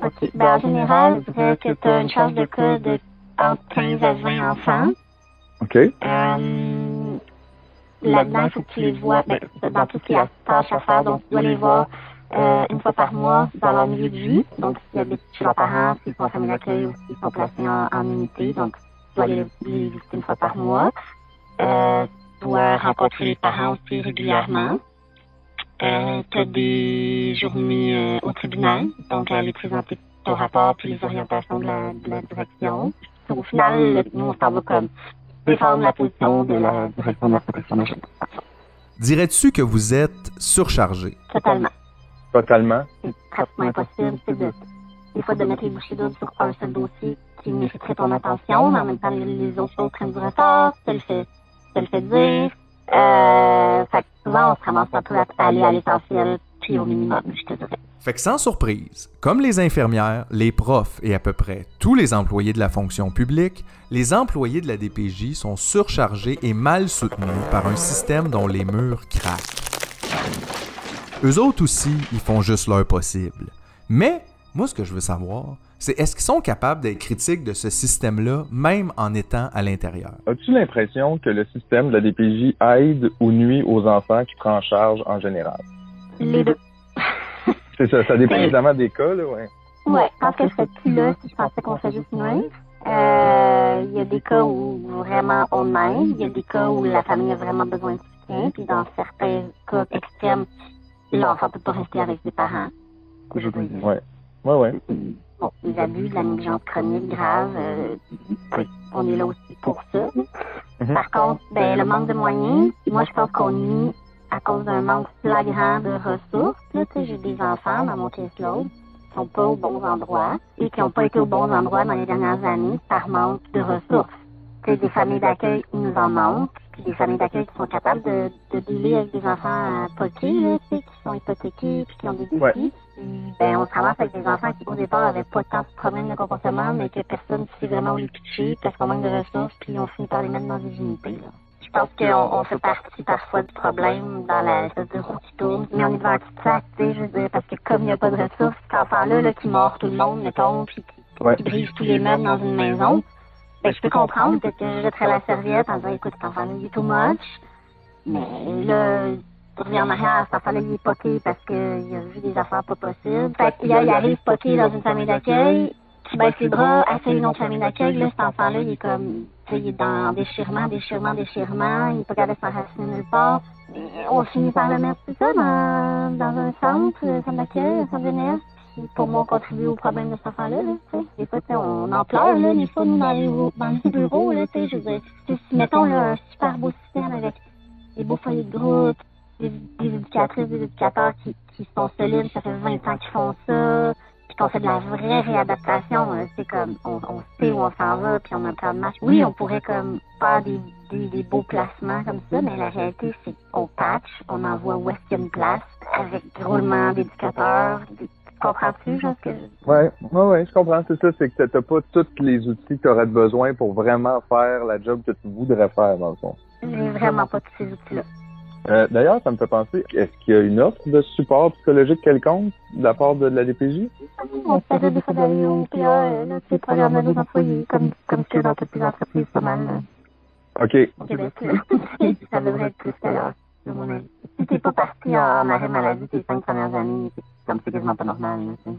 OK. Ben, en général, je dirais que tu as une charge de cas de entre 15 à 20 enfants. OK. Là-dedans, il faut que tu les vois dans tout ce qui est tâches à faire. Donc, tu dois les voir une fois par mois dans leur milieu de vie. Donc, s'ils habitent chez leurs parents, s'ils sont en famille d'accueil ou s'ils sont placés en unité. Donc, tu dois les visiter une fois par mois. Tu dois rencontrer les parents aussi régulièrement. Tu as des journées au tribunal, donc aller présenter ton rapport puis les orientations de la direction. Au final, nous, on s'en va comme défendre la position de la direction de la protection de la jeunesse. Dirais-tu que vous êtes surchargé? Totalement. Totalement? C'est pratiquement impossible. C'est des fois de mettre les bouchées doubles sur un seul dossier qui mériterait ton attention, mais en même temps, les autres choses prennent du retard, ça le fait dire. Fait que souvent, on se ramasse un peu à aller à l'essentiel, puis au minimum, je te dirais. Fait que sans surprise, comme les infirmières, les profs et à peu près tous les employés de la fonction publique, les employés de la DPJ sont surchargés et mal soutenus par un système dont les murs craquent. Eux autres aussi, ils font juste leur possible. Mais, moi, ce que je veux savoir, c'est est-ce qu'ils sont capables d'être critiques de ce système-là, même en étant à l'intérieur? As-tu l'impression que le système de la DPJ aide ou nuit aux enfants qui prend en charge en général? Les deux. C'est ça, ça dépend évidemment des cas, là, ouais. Ouais, parce que je serais plus là si je pensais qu'on fait juste nuire. Il y a des cas où vraiment on aide, il y a des cas où la famille a vraiment besoin de soutien, puis dans certains cas extrêmes, l'enfant peut pas rester avec ses parents. Ouais. Bon, les abus, de la négligence chronique grave, on est là aussi pour ça. Par contre, le manque de moyens, moi je pense qu'on nuit à cause d'un manque flagrant de ressources. Là, j'ai des enfants dans mon caseload qui sont pas aux bons endroits et qui n'ont pas été aux bons endroits dans les dernières années par manque de ressources. T'sais, des familles d'accueil, il nous en manque, puis des familles d'accueil qui sont capables de dealer avec des enfants poqués, là, qui sont hypothéqués puis qui ont des défis. Ouais. On se ramasse avec des enfants qui, au départ, avaient pas tant de problèmes de comportement, mais que personne ne sait vraiment où les pitcher parce qu'on manque de ressources, puis on finit par les mettre dans des unités, là. Je pense qu'on fait partie parfois du problème dans la espèce de roue qui tourne, mais on est devant un petit sac, tu sais, je veux dire, parce que comme il n'y a pas de ressources, cet enfant-là, qui mord tout le monde, mettons, puis qui brise tous les meubles dans une maison, je peux comprendre que je jetterais la serviette en disant, écoute, cet enfant-là, il est too much, mais là, tu reviens en arrière, cet enfant-là, il est poqué parce qu'il a vu des affaires pas possibles. Fait qu'il arrive poqué dans une famille d'accueil, qui baisse les bras, essaie une autre famille d'accueil, là, cet enfant-là, il est comme, il est dans déchirement, il est pas capable de s'enraciner nulle part. Et on finit par le mettre, tout ça, dans un centre d'accueil, un centre de jeunesse, puis pour moi, contribuer au problème de cet enfant-là, là, des fois, on en pleure, là, des fois, nous, dans les bureaux, là, je veux dire, si, mettons, là, un super beau système avec des beaux foyers de groupe, des éducatrices, des éducateurs qui sont solides, ça fait 20 ans qu'ils font ça, puis qu'on fait de la vraie réadaptation, c'est comme, on sait où on s'en va, puis on a un plan de match. Oui, on pourrait comme faire des beaux placements comme ça, mais la réalité, c'est qu'on patch, on envoie où est-ce qu'il y a une place, avec roulement d'éducateurs. Comprends-tu, genre, que... Ouais, je comprends, c'est ça, c'est que t'as pas tous les outils que t'aurais besoin pour vraiment faire la job que tu voudrais faire, dans le fond. J'ai vraiment pas tous ces outils-là. D'ailleurs, ça me fait penser, est-ce qu'il y a une offre de support psychologique quelconque de la part de la DPJ? On fait des fois d'aller au PA, c'est le programme de nos employés, comme ce que dans toutes les entreprises, pas mal. OK. Au Québec, ça devrait être plus qu'ailleurs, de mon avis. Si t'es pas parti en arrêt maladie tes 5 premières années, c'est quasiment pas normal, là,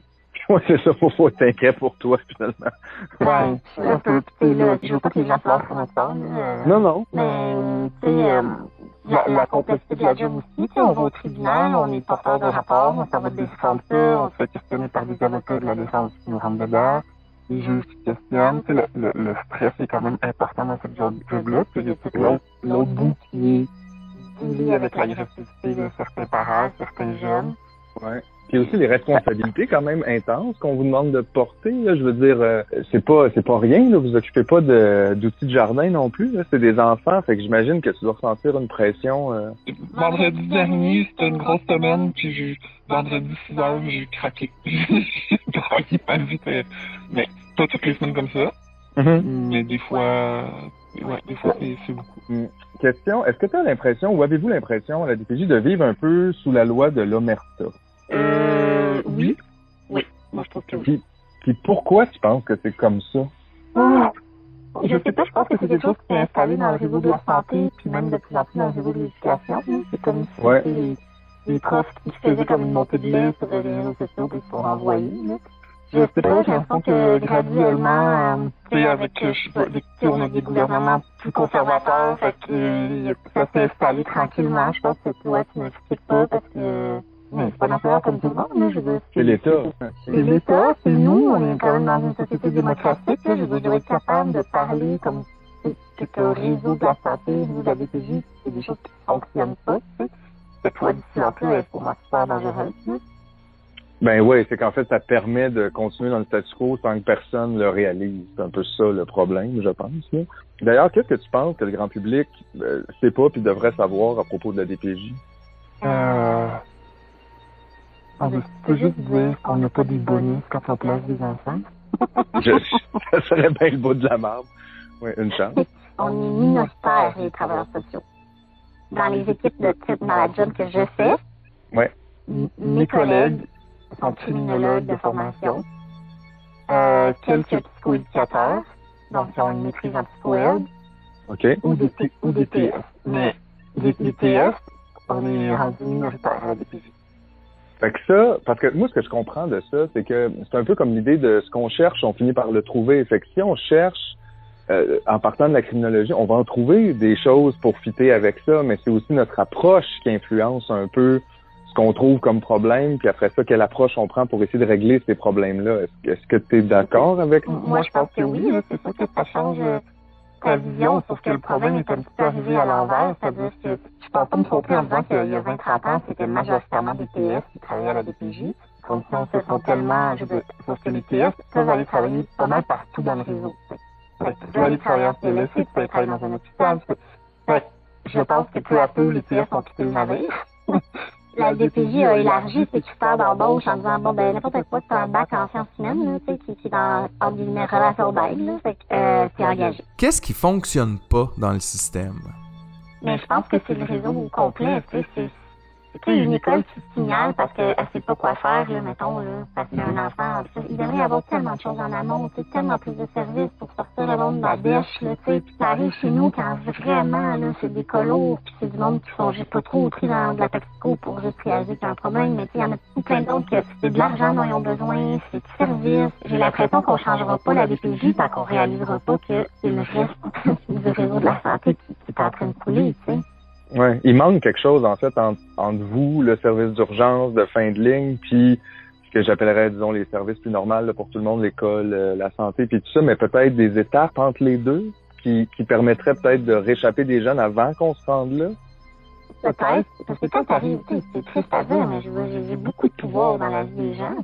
Ouais, c'est ça, faut être inquiet pour toi, finalement. Ouais, un peu, tu sais, là, je veux pas que les gens pleurent sur notre sort, Non. Mais, tu sais, la complexité de la job aussi, tu sais, on va au tribunal, on est porteur de rapport, on s'en va défendre ça, on se fait questionner par des avocats de la défense qui nous rentrent dedans, les juges qui questionnent, tu sais, le stress est quand même important dans cette job-là, puis il y a tout l'autre bout qui est lié avec l'agressivité de certains parents, certains jeunes. Ouais. Puis aussi les responsabilités quand même intenses qu'on vous demande de porter, là. Je veux dire, c'est pas rien, là. Vous occupez pas d'outils de jardin non plus, là. C'est des enfants, fait que j'imagine que tu dois ressentir une pression. Vendredi dernier, c'était une grosse semaine, puis vendredi 6 heures, j'ai craqué. J'ai braillé pas vite, mais pas toutes les semaines comme ça. Mais des fois, c'est beaucoup. Question, est-ce que tu as l'impression, ou avez-vous l'impression, à la DPJ, de vivre un peu sous la loi de l'omerta? Oui. Oui, moi je trouve que oui. Puis pourquoi tu penses que c'est comme ça? Je sais pas, je pense que c'est quelque chose qui est installé dans le réseau de la santé, puis même de plus en plus dans le réseau de l'éducation. C'est comme si c'était les profs qui faisaient comme une montée de lait sur les réseaux sociaux pour envoyer. Je sais pas, j'ai l'impression que graduellement, avec, on a des gouvernements plus conservateurs, fait que ça s'est installé tranquillement. Je pense que cette loi, tu n'expliques pas parce que c'est pas l'employeur comme tout le monde, je veux dire. C'est l'État. C'est l'État, c'est nous, on est quand même dans une société démocratique, là, je veux dire, être capable de parler comme que le réseau de la santé, le réseau de la DPJ, c'est des choses qui fonctionnent pas, tu sais. Cette loi du silence-là est pour moi super dangereuse, Ben oui, c'est qu'en fait, ça permet de continuer dans le statu quo sans que personne le réalise. C'est un peu ça le problème, je pense. Là. D'ailleurs, qu'est-ce que tu penses que le grand public sait pas puis devrait savoir à propos de la DPJ? On peut juste dire qu'on n'a pas des bonus quand on place des enfants. Ça serait bien le bout de la marde. Oui, une chance. On est minoritaires, les travailleurs sociaux. Dans les équipes de type dans la job que je fais, mes collègues sont criminologues de formation, quelques psychoéducateurs, donc ils ont une maîtrise en psycho-aide, ou des TS. Mais des TS, on est rendu minoritaire à la DPJ. Fait que ça, parce que moi, ce que je comprends de ça, c'est que c'est un peu comme l'idée de ce qu'on cherche, on finit par le trouver. Fait que si on cherche, en partant de la criminologie, on va en trouver des choses pour fitter avec ça, mais c'est aussi notre approche qui influence un peu ce qu'on trouve comme problème, puis après ça, quelle approche on prend pour essayer de régler ces problèmes-là. Est-ce que tu es d'accord avec ça? Moi, je pense que oui. C'est sûr que ça change ta vision, sauf que le problème est un petit peu arrivé à l'envers. C'est-à-dire que je pense pas me tromper en disant qu'il y a 20-30 ans, c'était majoritairement des TS qui travaillaient à la DPJ. Les conditions se sont tellement... sauf que les TS peuvent aller travailler pas mal partout dans le réseau. Tu peux aller travailler en CLSC, tu peux aller travailler dans un hôpital. Je pense que peu à peu, les TS ont quitté le navire. La DPJ a élargi ses critères d'embauche en disant, bon, ben, n'importe quoi, c'est un bac en sciences humaines, tu sais, qui est dans une relation d'aide, là, fait que c'est engagé. Qu'est-ce qui fonctionne pas dans le système? Mais je pense que c'est le réseau au complet, tu sais, c'est une école qui signale parce qu'elle sait pas quoi faire, là, mettons, là, parce qu'un enfant, il devrait y avoir tellement de choses en amont, tu sais, tellement plus de services pour sortir le monde de la dèche, là, tu sais, puis ça arrive chez nous quand vraiment, là, c'est des colos, puis c'est du monde qui sont juste pas trop pris dans de la toxico pour juste réaliser qu'il y a un problème, mais tu sais, il y en a plein d'autres que c'est de l'argent dont ils ont besoin, c'est du service. J'ai l'impression qu'on changera pas la DPJ tant qu'on réalisera pas que c'est le reste du réseau de la santé qui est en train de couler, tu sais. Ouais, il manque quelque chose, en fait, entre vous, le service d'urgence de fin de ligne, puis ce que j'appellerais, disons, les services plus normaux là, pour tout le monde, l'école, la santé, puis tout ça, mais peut-être des étapes entre les deux qui permettraient peut-être de réchapper des jeunes avant qu'on se rende là? Peut-être, parce que quand t'arrives, c'est triste à dire, mais j'ai beaucoup de pouvoir dans la vie des gens.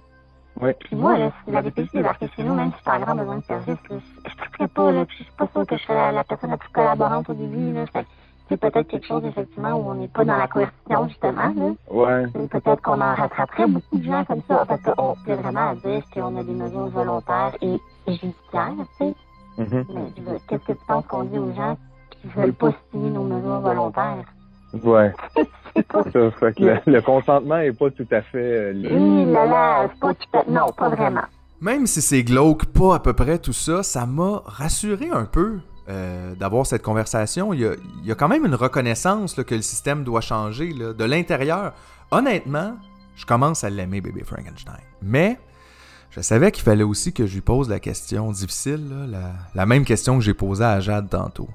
Oui. Puis moi, là, si la DPJ débarquait chez nous, même si j'ai un grand besoin de service, là, je ne triperais pas, là, puis je suis pas sûre que je serais la personne la plus collaborante au début, là, c'est peut-être quelque chose, effectivement, où on n'est pas dans la coercition, justement. Là. Ouais. Peut-être qu'on en rattraperait beaucoup de gens comme ça, parce qu'on peut vraiment dire qu'on a des mesures volontaires et judiciaires, tu sais. Mais qu'est-ce que tu penses qu'on dit aux gens qui veulent pas signer nos mesures volontaires? Ouais. C'est ça. Fait que le consentement est pas tout à fait libre. Non, pas vraiment. Même si c'est glauque, pas à peu près tout ça, ça m'a rassuré un peu. D'avoir cette conversation, il y a quand même une reconnaissance là, que le système doit changer là, de l'intérieur. Honnêtement, je commence à l'aimer, bébé Frankenstein. Mais je savais qu'il fallait aussi que je lui pose la question difficile, là, la même question que j'ai posée à Jade tantôt.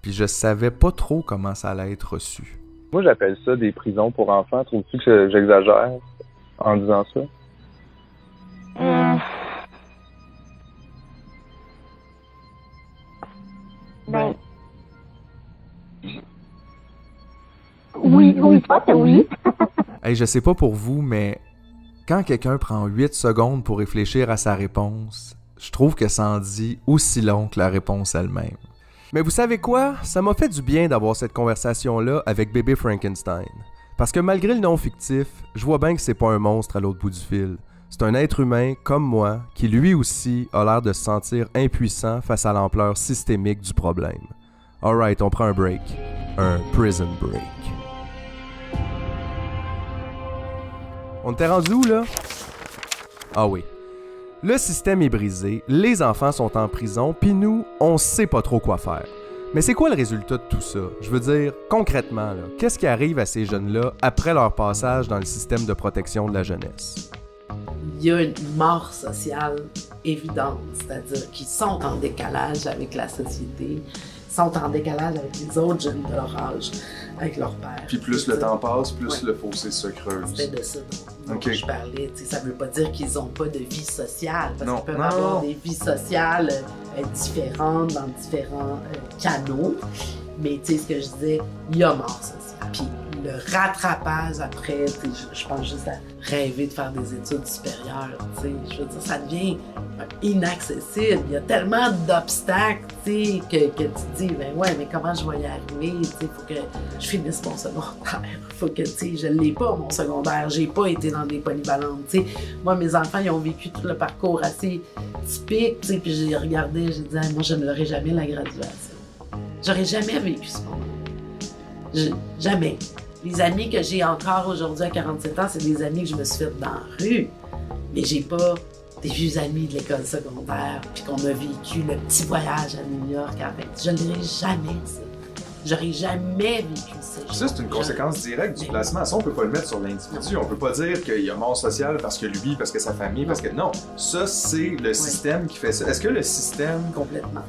Puis je savais pas trop comment ça allait être reçu. Moi, j'appelle ça des prisons pour enfants. Trouves-tu que j'exagère en disant ça? Ben, oui, je pense que oui. Hey, je sais pas pour vous, mais quand quelqu'un prend 8 secondes pour réfléchir à sa réponse, je trouve que ça en dit aussi long que la réponse elle-même. Mais vous savez quoi? Ça m'a fait du bien d'avoir cette conversation-là avec bébé Frankenstein. Parce que malgré le nom fictif, je vois bien que c'est pas un monstre à l'autre bout du fil. C'est un être humain comme moi qui lui aussi a l'air de se sentir impuissant face à l'ampleur systémique du problème. Alright, on prend un break. Un prison break. On t'est rendu où là? Ah oui. Le système est brisé, les enfants sont en prison, puis nous, on sait pas trop quoi faire. Mais c'est quoi le résultat de tout ça? Je veux dire, concrètement, là, qu'est-ce qui arrive à ces jeunes-là après leur passage dans le système de protection de la jeunesse? Il y a une mort sociale évidente, c'est-à-dire qu'ils sont en décalage avec la société, sont en décalage avec les autres jeunes de leur âge, avec leur père. Puis plus le temps passe, plus le fossé se creuse. C'était de ça dont je parlais. Ça veut pas dire qu'ils n'ont pas de vie sociale, parce qu'ils peuvent avoir des vies sociales différentes dans différents canaux. Mais tu sais, ce que je disais, il y a mort sociale. Puis le rattrapage après, je pense juste à rêver de faire des études supérieures. Je veux dire, ça devient inaccessible. Il y a tellement d'obstacles que tu te dis, ben ouais, mais comment je vais y arriver? Il faut que je finisse mon secondaire. Faut que, je ne l'ai pas, mon secondaire. J'ai pas été dans des polyvalentes. Moi, mes enfants, ils ont vécu tout le parcours assez typique. Puis j'ai regardé, j'ai dit, moi, je ne l'aurai jamais la graduation. J'aurais jamais vécu ce moment. Jamais. Les amis que j'ai encore aujourd'hui à 47 ans, c'est des amis que je me suis fait dans la rue. Mais j'ai pas des vieux amis de l'école secondaire, puis qu'on a vécu le petit voyage à New York avec. Je ne l'aurais jamais, ça. J'aurais jamais vécu ça. Ça, c'est une conséquence directe du placement. Ça, on peut pas le mettre sur l'individu. On peut pas dire qu'il y a mort sociale parce que lui, parce que sa famille, parce que... Non, ça, c'est le système qui fait ça. Est-ce que le système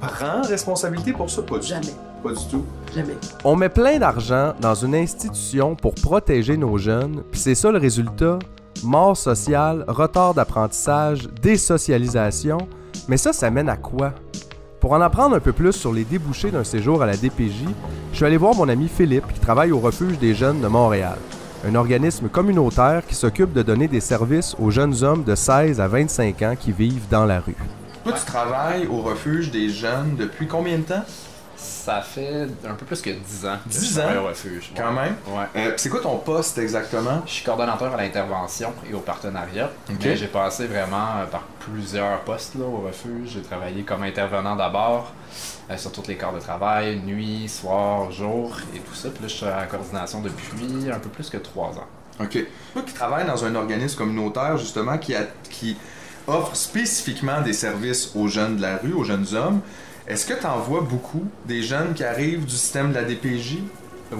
prend responsabilité pour ça? Pas du Jamais. Tout. Pas du tout. Jamais. On met plein d'argent dans une institution pour protéger nos jeunes, puis c'est ça le résultat? Mort sociale, retard d'apprentissage, désocialisation. Mais ça mène à quoi? Pour en apprendre un peu plus sur les débouchés d'un séjour à la DPJ, je suis allé voir mon ami Philippe qui travaille au Refuge des jeunes de Montréal, un organisme communautaire qui s'occupe de donner des services aux jeunes hommes de 16 à 25 ans qui vivent dans la rue. Toi, tu travailles au Refuge des jeunes depuis combien de temps? Ça fait un peu plus que 10 ans. 10 ans? Au refuge. Quand même? Ouais. C'est quoi ton poste exactement? Je suis coordonnateur à l'intervention et au partenariat. Okay. J'ai passé vraiment par plusieurs postes là, au refuge. J'ai travaillé comme intervenant d'abord sur tous les corps de travail, nuit, soir, jour et tout ça. Puis là, je suis à la coordination depuis un peu plus que 3 ans. OK. Toi qui travailles dans un organisme communautaire justement qui offre spécifiquement des services aux jeunes de la rue, aux jeunes hommes, est-ce que tu en vois beaucoup des jeunes qui arrivent du système de la DPJ?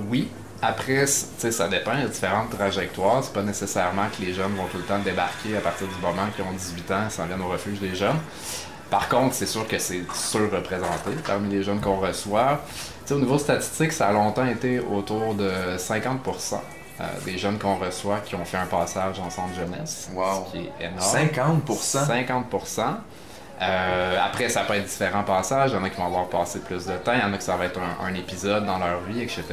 Oui. Après, ça dépend, il y a différentes trajectoires. C'est pas nécessairement que les jeunes vont tout le temps débarquer à partir du moment qu'ils ont 18 ans et s'en viennent au refuge des jeunes. Par contre, c'est sûr que c'est surreprésenté parmi les jeunes qu'on reçoit. Au niveau statistique, ça a longtemps été autour de 50% des jeunes qu'on reçoit qui ont fait un passage en centre jeunesse. Wow. Ce qui est énorme. 50%? 50%. Après, ça peut être différents passages. Il y en a qui vont avoir passé plus de temps. Il y en a qui ça va être un épisode dans leur vie, etc.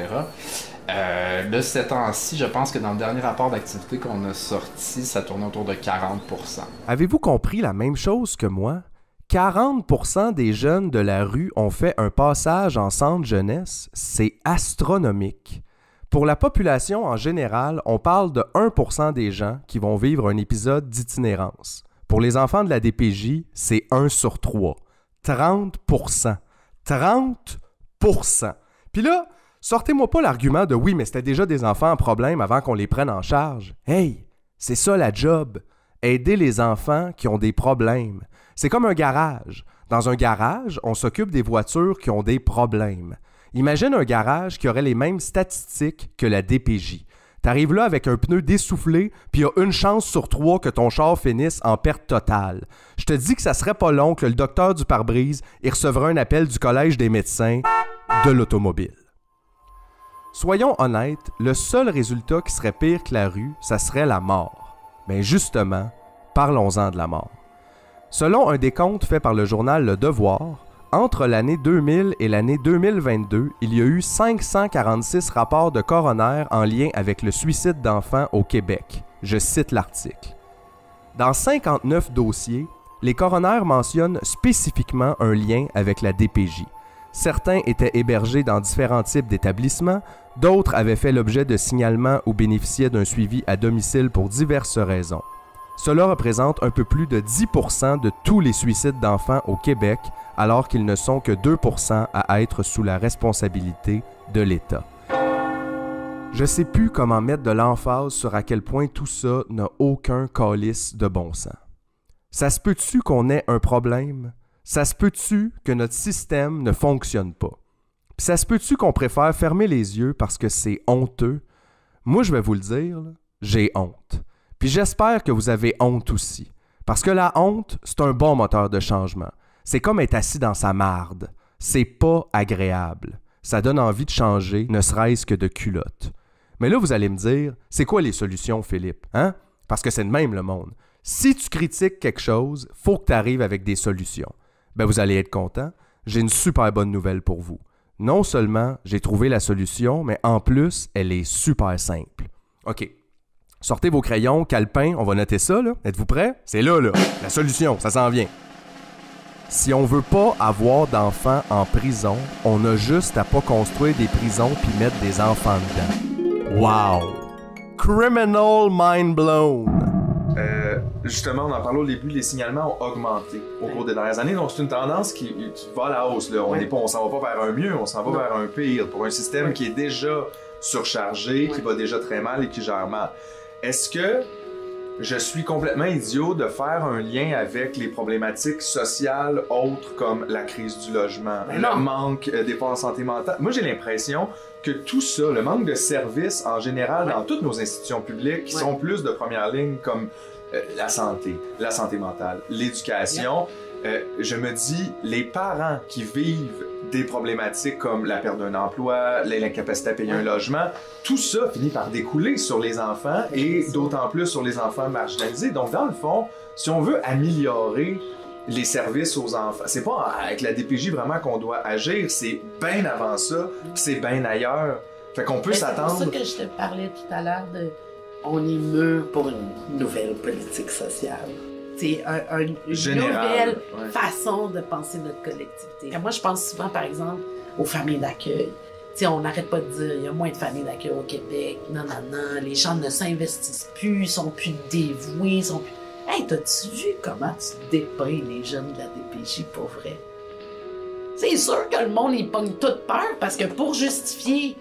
Là, ces temps-ci, je pense que dans le dernier rapport d'activité qu'on a sorti, ça tournait autour de 40%. Avez-vous compris la même chose que moi? 40% des jeunes de la rue ont fait un passage en centre jeunesse. C'est astronomique. Pour la population en général, on parle de 1% des gens qui vont vivre un épisode d'itinérance. Pour les enfants de la DPJ, c'est 1 sur 3. 30%. 30%. Puis là, sortez-moi pas l'argument de « oui, mais c'était déjà des enfants en problème avant qu'on les prenne en charge ». Hey, c'est ça la job. Aider les enfants qui ont des problèmes. C'est comme un garage. Dans un garage, on s'occupe des voitures qui ont des problèmes. Imagine un garage qui aurait les mêmes statistiques que la DPJ. T'arrives là avec un pneu dessoufflé, puis il y a une chance sur 3 que ton char finisse en perte totale. Je te dis que ça serait pas long que le docteur du pare-brise il recevra un appel du Collège des médecins de l'automobile. Soyons honnêtes, le seul résultat qui serait pire que la rue, ça serait la mort. Mais justement, parlons-en de la mort. Selon un décompte fait par le journal Le Devoir, entre l'année 2000 et l'année 2022, il y a eu 546 rapports de coroner en lien avec le suicide d'enfants au Québec. Je cite l'article. Dans 59 dossiers, les coroners mentionnent spécifiquement un lien avec la DPJ. Certains étaient hébergés dans différents types d'établissements, d'autres avaient fait l'objet de signalements ou bénéficiaient d'un suivi à domicile pour diverses raisons. Cela représente un peu plus de 10% de tous les suicides d'enfants au Québec, alors qu'ils ne sont que 2% à être sous la responsabilité de l'État. Je sais plus comment mettre de l'emphase sur à quel point tout ça n'a aucun calice de bon sens. Ça se peut-tu qu'on ait un problème? Ça se peut-tu que notre système ne fonctionne pas? Puis ça se peut-tu qu'on préfère fermer les yeux parce que c'est honteux? Moi, je vais vous le dire, là, j'ai honte. Puis j'espère que vous avez honte aussi. Parce que la honte, c'est un bon moteur de changement. C'est comme être assis dans sa marde. C'est pas agréable. Ça donne envie de changer, ne serait-ce que de culotte. Mais là, vous allez me dire, c'est quoi les solutions, Philippe? Hein? Parce que c'est de même le monde. Si tu critiques quelque chose, faut que tu arrives avec des solutions. Ben, vous allez être content. J'ai une super bonne nouvelle pour vous. Non seulement j'ai trouvé la solution, mais en plus, elle est super simple. OK. Sortez vos crayons, calepins, on va noter ça, là. Êtes-vous prêts? C'est là. La solution, ça s'en vient. Si on veut pas avoir d'enfants en prison, on a juste à pas construire des prisons puis mettre des enfants dedans. Wow! Criminal mind blown! Justement, on en parlait au début, les signalements ont augmenté au cours des dernières années. Donc, c'est une tendance qui va à la hausse. Là. On s'en va pas vers un mieux, on s'en va vers un pire. Pour un système qui est déjà surchargé, qui va déjà très mal et qui gère mal. Est-ce que je suis complètement idiot de faire un lien avec les problématiques sociales autres comme la crise du logement, le manque d'efforts en santé mentale? Moi, j'ai l'impression que tout ça, le manque de services en général dans toutes nos institutions publiques qui sont plus de première ligne comme la santé mentale, l'éducation, je me dis, les parents qui vivent des problématiques comme la perte d'un emploi, l'incapacité à payer un logement, tout ça finit par découler sur les enfants et d'autant plus sur les enfants marginalisés. Donc, dans le fond, si on veut améliorer les services aux enfants, c'est pas avec la DPJ vraiment qu'on doit agir, c'est bien avant ça, c'est bien ailleurs. Fait qu'on peut s'attendre... C'est pour ça que je te parlais tout à l'heure de... On est mûr pour une nouvelle politique sociale. C'est une nouvelle façon de penser notre collectivité. Et moi, je pense souvent, par exemple, aux familles d'accueil. T'sais, on n'arrête pas de dire il y a moins de familles d'accueil au Québec, non, les gens ne s'investissent plus, ils sont plus dévoués, sont plus... Hey, t'as-tu vu comment tu dépeins les jeunes de la DPJ pour vrai? C'est sûr que le monde, il pogne toute peur parce que pour justifier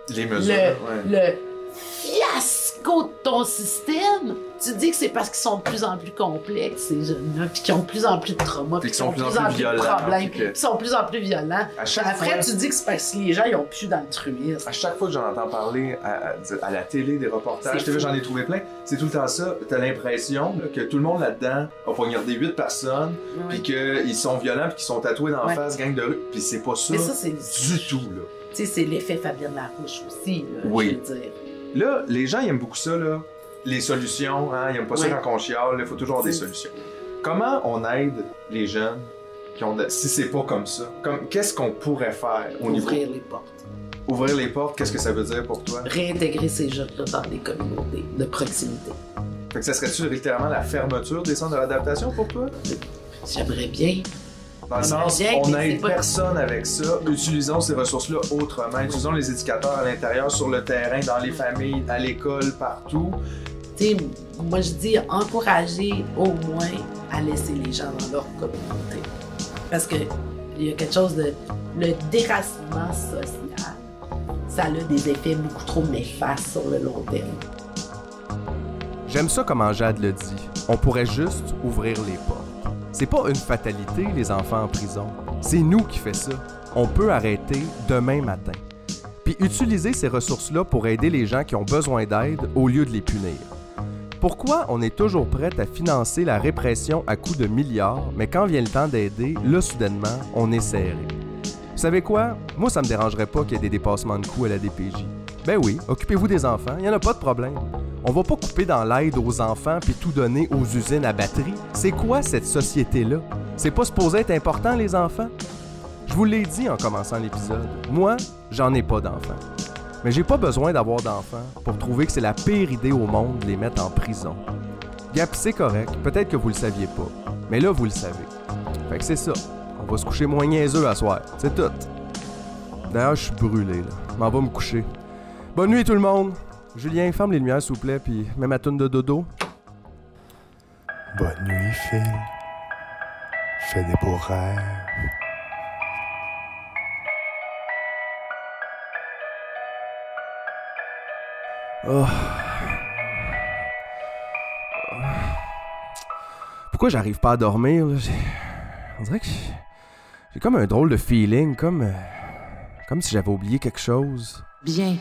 les mesures, le fiasco de ton système, tu dis que c'est parce qu'ils sont de plus en plus complexes, ces jeunes-là, puis qu'ils ont de plus en plus de traumas, puis qu'ils ont de plus en plus de problèmes, puis qu'ils sont de plus en plus violents. Après, tu dis que c'est parce que les gens, ils ont plus d'altruisme. À chaque fois que j'en entends parler à la télé, des reportages, j'en ai trouvé plein, c'est tout le temps ça. T'as l'impression là, que tout le monde là-dedans a poignardé 8 personnes, puis qu'ils sont violents, puis qu'ils sont tatoués dans la face, gang de rue, puis c'est pas ça, du tout, là. Tu sais, c'est l'effet Fabienne Larouche aussi, là, je veux dire. Là, les gens, ils aiment beaucoup ça, là. Les solutions, hein, ils aiment pas ça quand on chiale, il faut toujours avoir des solutions. Comment on aide les jeunes qui ont si c'est pas comme ça? Qu'est-ce qu'on pourrait faire au niveau... Ouvrir les portes. Ouvrir les portes, qu'est-ce que ça veut dire pour toi? Réintégrer ces jeunes-là dans des communautés de proximité. Fait que ça serait-tu littéralement la fermeture des centres de réadaptation pour toi? J'aimerais bien. Dans le sens, on n'aide personne avec ça. Utilisons ces ressources-là autrement. Utilisons les éducateurs à l'intérieur, sur le terrain, dans les familles, à l'école, partout. Tu sais, moi je dis encourager au moins à laisser les gens dans leur communauté. Parce que il y a quelque chose de... Le déracinement social, ça a des effets beaucoup trop néfastes sur le long terme. J'aime ça comment Jade le dit. On pourrait juste ouvrir les portes. C'est pas une fatalité, les enfants en prison. C'est nous qui fait ça. On peut arrêter demain matin. Puis utiliser ces ressources-là pour aider les gens qui ont besoin d'aide au lieu de les punir. Pourquoi on est toujours prêt à financer la répression à coups de milliards, mais quand vient le temps d'aider, là, soudainement, on est serré? Vous savez quoi? Moi, ça me dérangerait pas qu'il y ait des dépassements de coûts à la DPJ. Ben oui, occupez-vous des enfants, il n'y en a pas de problème. On va pas couper dans l'aide aux enfants puis tout donner aux usines à batterie. C'est quoi cette société-là? C'est pas supposé être important, les enfants? Je vous l'ai dit en commençant l'épisode. Moi, j'en ai pas d'enfants. Mais j'ai pas besoin d'avoir d'enfants pour trouver que c'est la pire idée au monde de les mettre en prison. Gap, c'est correct, peut-être que vous le saviez pas. Mais là, vous le savez. Fait que c'est ça. On va se coucher moins niaiseux à soir. C'est tout. D'ailleurs, je suis brûlé, là. Je m'en vais me coucher. Bonne nuit tout le monde! Julien, ferme les lumières s'il vous plaît, puis mets ma toune de dodo. Bonne nuit, Phil. Fais des beaux rêves. Oh. Pourquoi j'arrive pas à dormir? Là? On dirait que j'ai comme un drôle de feeling, comme si j'avais oublié quelque chose. Bien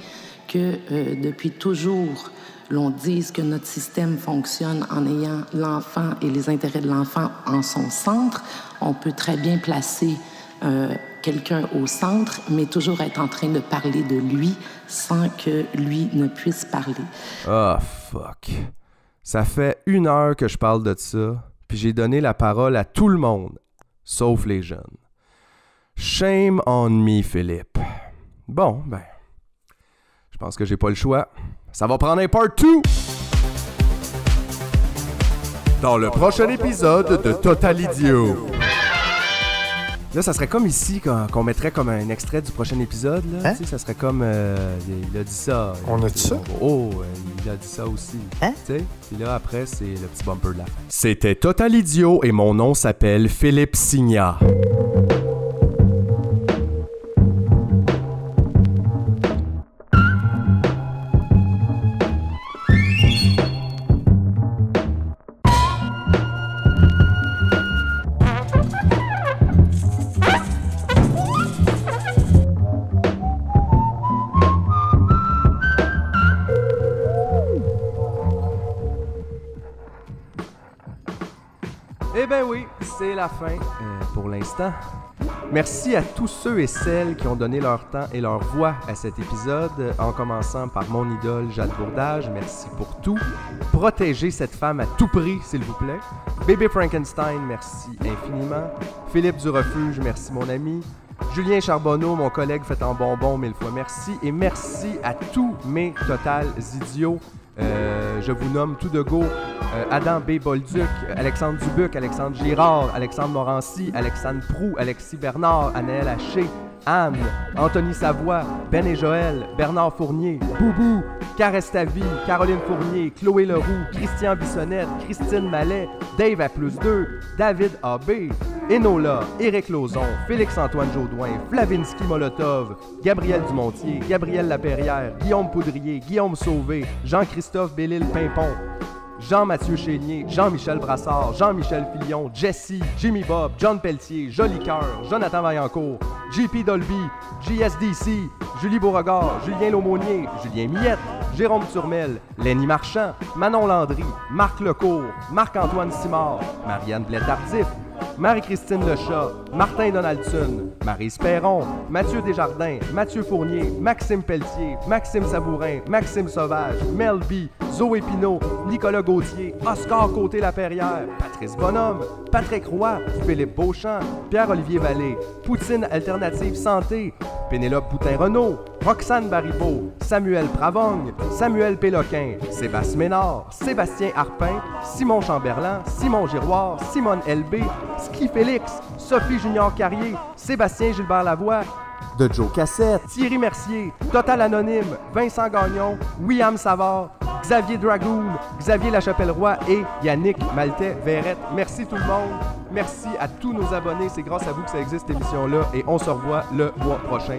que depuis toujours, l'on dise que notre système fonctionne en ayant l'enfant et les intérêts de l'enfant en son centre, on peut très bien placer quelqu'un au centre, mais toujours être en train de parler de lui sans que lui ne puisse parler. Oh, fuck. Ça fait 1 heure que je parle de ça, puis j'ai donné la parole à tout le monde, sauf les jeunes. Shame on me, Philippe. Bon, ben, je pense que j'ai pas le choix. Ça va prendre un part 2! Dans le prochain épisode de Total Idiot. Là, ça serait comme ici, qu'on mettrait comme un extrait du prochain épisode. Là. Hein? Tu sais, ça serait comme... il a dit ça. On a dit ça? Oh, il a dit ça aussi. Hein? Tu sais, puis là, après, c'est le petit bumper de la fin. C'était Total Idiot et mon nom s'appelle Philippe Signa. Eh ben oui, c'est la fin pour l'instant. Merci à tous ceux et celles qui ont donné leur temps et leur voix à cet épisode, en commençant par mon idole Jade Bourdage. Merci pour tout. Protégez cette femme à tout prix, s'il vous plaît. Bébé Frankenstein, merci infiniment. Philippe du Refuge, merci mon ami. Julien Charbonneau, mon collègue fait en bonbon, 1000 fois merci. Et merci à tous mes totales idiots. Je vous nomme tout de go Adam B. Bolduc, Alexandre Dubuc, Alexandre Girard, Alexandre Morancy, Alexandre Proux, Alexis Bernard, Anaël Haché, Anne, Anthony Savoie, Ben et Joël, Bernard Fournier, Boubou, Carestavi, Caroline Fournier, Chloé Leroux, Christian Bissonnette, Christine Mallet, Dave à +2, David A.B., Enola, Éric Lauzon, Félix-Antoine Jaudoin, Flavinsky Molotov, Gabriel Dumontier, Gabriel Laperrière, Guillaume Poudrier, Guillaume Sauvé, Jean-Christophe Bellil-Pimpon, Jean-Mathieu Chénier, Jean-Michel Brassard, Jean-Michel Filion, Jessie, Jimmy Bob, John Pelletier, Joli Cœur, Jonathan Vaillancourt, JP Dolby, JSDC, Julie Beauregard, Julien Laumonier, Julien Millette, Jérôme Turmel, Lenny Marchand, Manon Landry, Marc Lecourt, Marc-Antoine Simard, Marianne Blais-Tardif, Marie-Christine Lechat, Martin Donaldson, Maryse Perron, Mathieu Desjardins, Mathieu Fournier, Maxime Pelletier, Maxime Sabourin, Maxime Sauvage, Mel B, Zoé Pinault, Nicolas Gauthier, Oscar Côté-Laperrière, Patrice Bonhomme, Patrick Roy, Philippe Beauchamp, Pierre-Olivier Vallée, Poutine Alternative Santé, Pénélope Boutin-Renaud, Roxane Baribeau, Samuel Pravogne, Samuel Péloquin, Sébastien Ménard, Sébastien Harpin, Simon Chamberlain, Simon Giroir, Simone LB, Ski Félix, Sophie Junior Carrier, Sébastien Gilbert Lavoie, de Joe Cassette, Thierry Mercier, Total Anonyme, Vincent Gagnon, William Savard, Xavier Dragoon, Xavier Lachapelle-Roy et Yannick Maltais-Verrette. Merci tout le monde. Merci à tous nos abonnés. C'est grâce à vous que ça existe, cette émission-là. Et on se revoit le mois prochain.